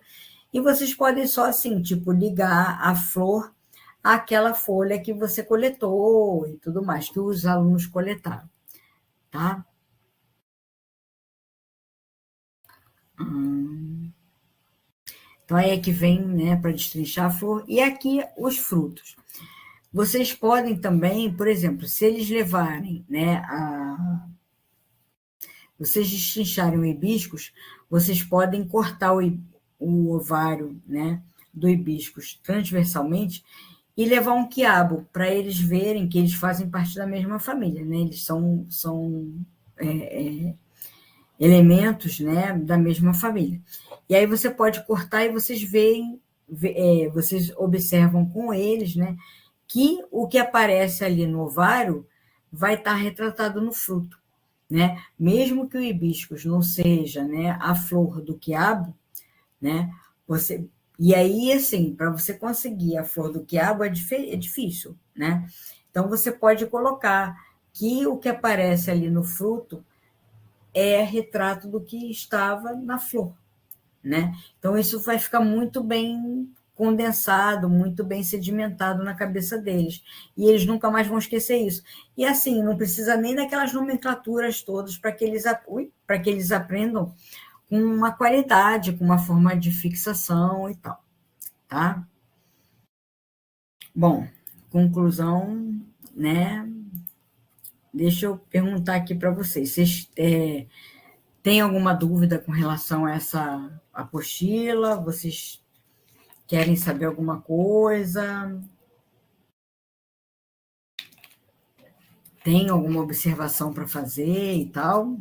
e vocês podem só, assim, tipo, ligar a flor àquela folha que você coletou e tudo mais, que os alunos coletaram, tá? Então, aí é que vem, né, para destrinchar a flor. E aqui os frutos. Vocês podem também, por exemplo, se eles levarem, né, vocês destrincharem o hibiscus, vocês podem cortar o ovário, né, do hibiscus transversalmente e levar um quiabo para eles verem que eles fazem parte da mesma família, né? Eles são elementos, né, da mesma família. E aí você pode cortar e vocês veem, vocês observam com eles, né, que o que aparece ali no ovário vai estar retratado no fruto, né? Mesmo que o hibiscus não seja, né, a flor do quiabo, né? E aí, assim, para você conseguir a flor do quiabo é difícil, né? Então, você pode colocar que o que aparece ali no fruto é retrato do que estava na flor, né? Então, isso vai ficar muito bem condensado, muito bem sedimentado na cabeça deles. E eles nunca mais vão esquecer isso. E assim, não precisa nem daquelas nomenclaturas todas para que eles aprendam com uma qualidade, com uma forma de fixação e tal, tá? Bom, conclusão, né? Deixa eu perguntar aqui para vocês. Vocês têm alguma dúvida com relação a essa apostila? Vocês querem saber alguma coisa? Tem alguma observação para fazer e tal?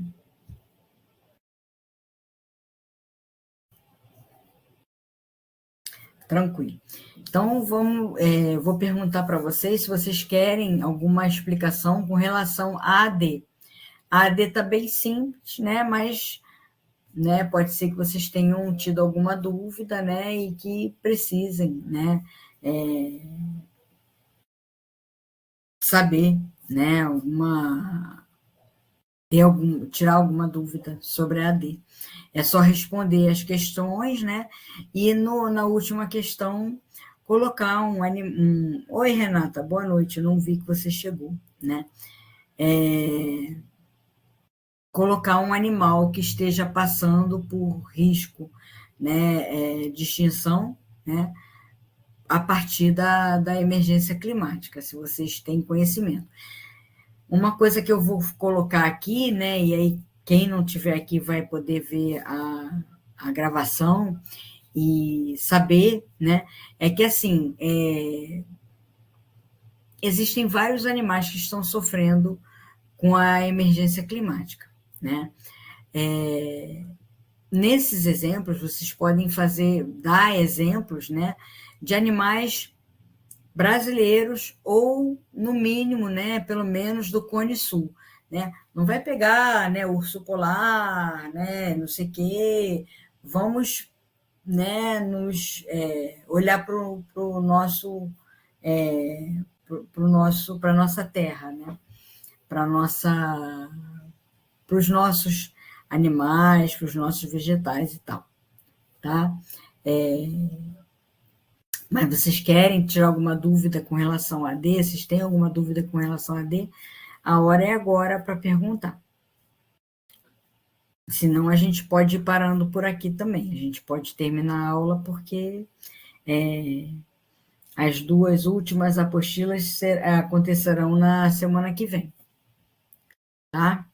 Tranquilo. Então, vou perguntar para vocês se vocês querem alguma explicação com relação à AD. A AD está bem simples, né? Mas, né, pode ser que vocês tenham tido alguma dúvida, né? E que precisem, né? saber, né, tirar alguma dúvida sobre a AD. É só responder as questões, né? E na última questão, colocar Oi, Renata, boa noite, não vi que você chegou, né? Colocar um animal que esteja passando por risco, né, de extinção, né, a partir da emergência climática, se vocês têm conhecimento. Uma coisa que eu vou colocar aqui, né, e aí quem não tiver aqui vai poder ver a gravação e saber, né, é que assim, existem vários animais que estão sofrendo com a emergência climática, né? Nesses exemplos, vocês podem dar exemplos, né, de animais brasileiros ou, no mínimo, né, pelo menos do Cone Sul, né? Não vai pegar, né, urso polar, né, não sei o quê. Vamos, né, olhar para o nosso, para a nossa terra, né? Para os nossos animais, para os nossos vegetais e tal, tá? Mas vocês querem tirar alguma dúvida com relação a D? Vocês têm alguma dúvida com relação a D? A hora é agora para perguntar. Senão a gente pode ir parando por aqui também. A gente pode terminar a aula porque as duas últimas apostilas acontecerão na semana que vem, tá?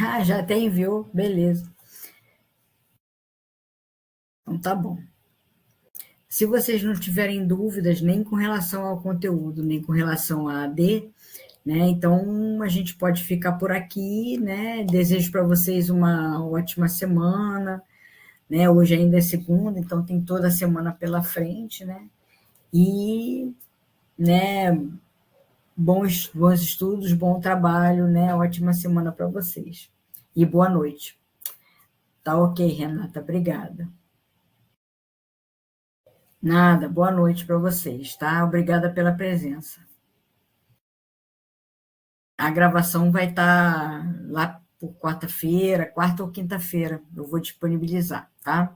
Ah, já tem, viu? Beleza. Então tá bom. Se vocês não tiverem dúvidas nem com relação ao conteúdo, nem com relação a AD, né? Então a gente pode ficar por aqui, né? Desejo para vocês uma ótima semana, né? Hoje ainda é segunda, então tem toda a semana pela frente, né? E, né, bons estudos, bom trabalho, né? Ótima semana para vocês. E boa noite. Tá ok, Renata, obrigada. Nada, boa noite para vocês, tá? Obrigada pela presença. A gravação vai estar lá por quarta-feira, quarta ou quinta-feira, eu vou disponibilizar, tá?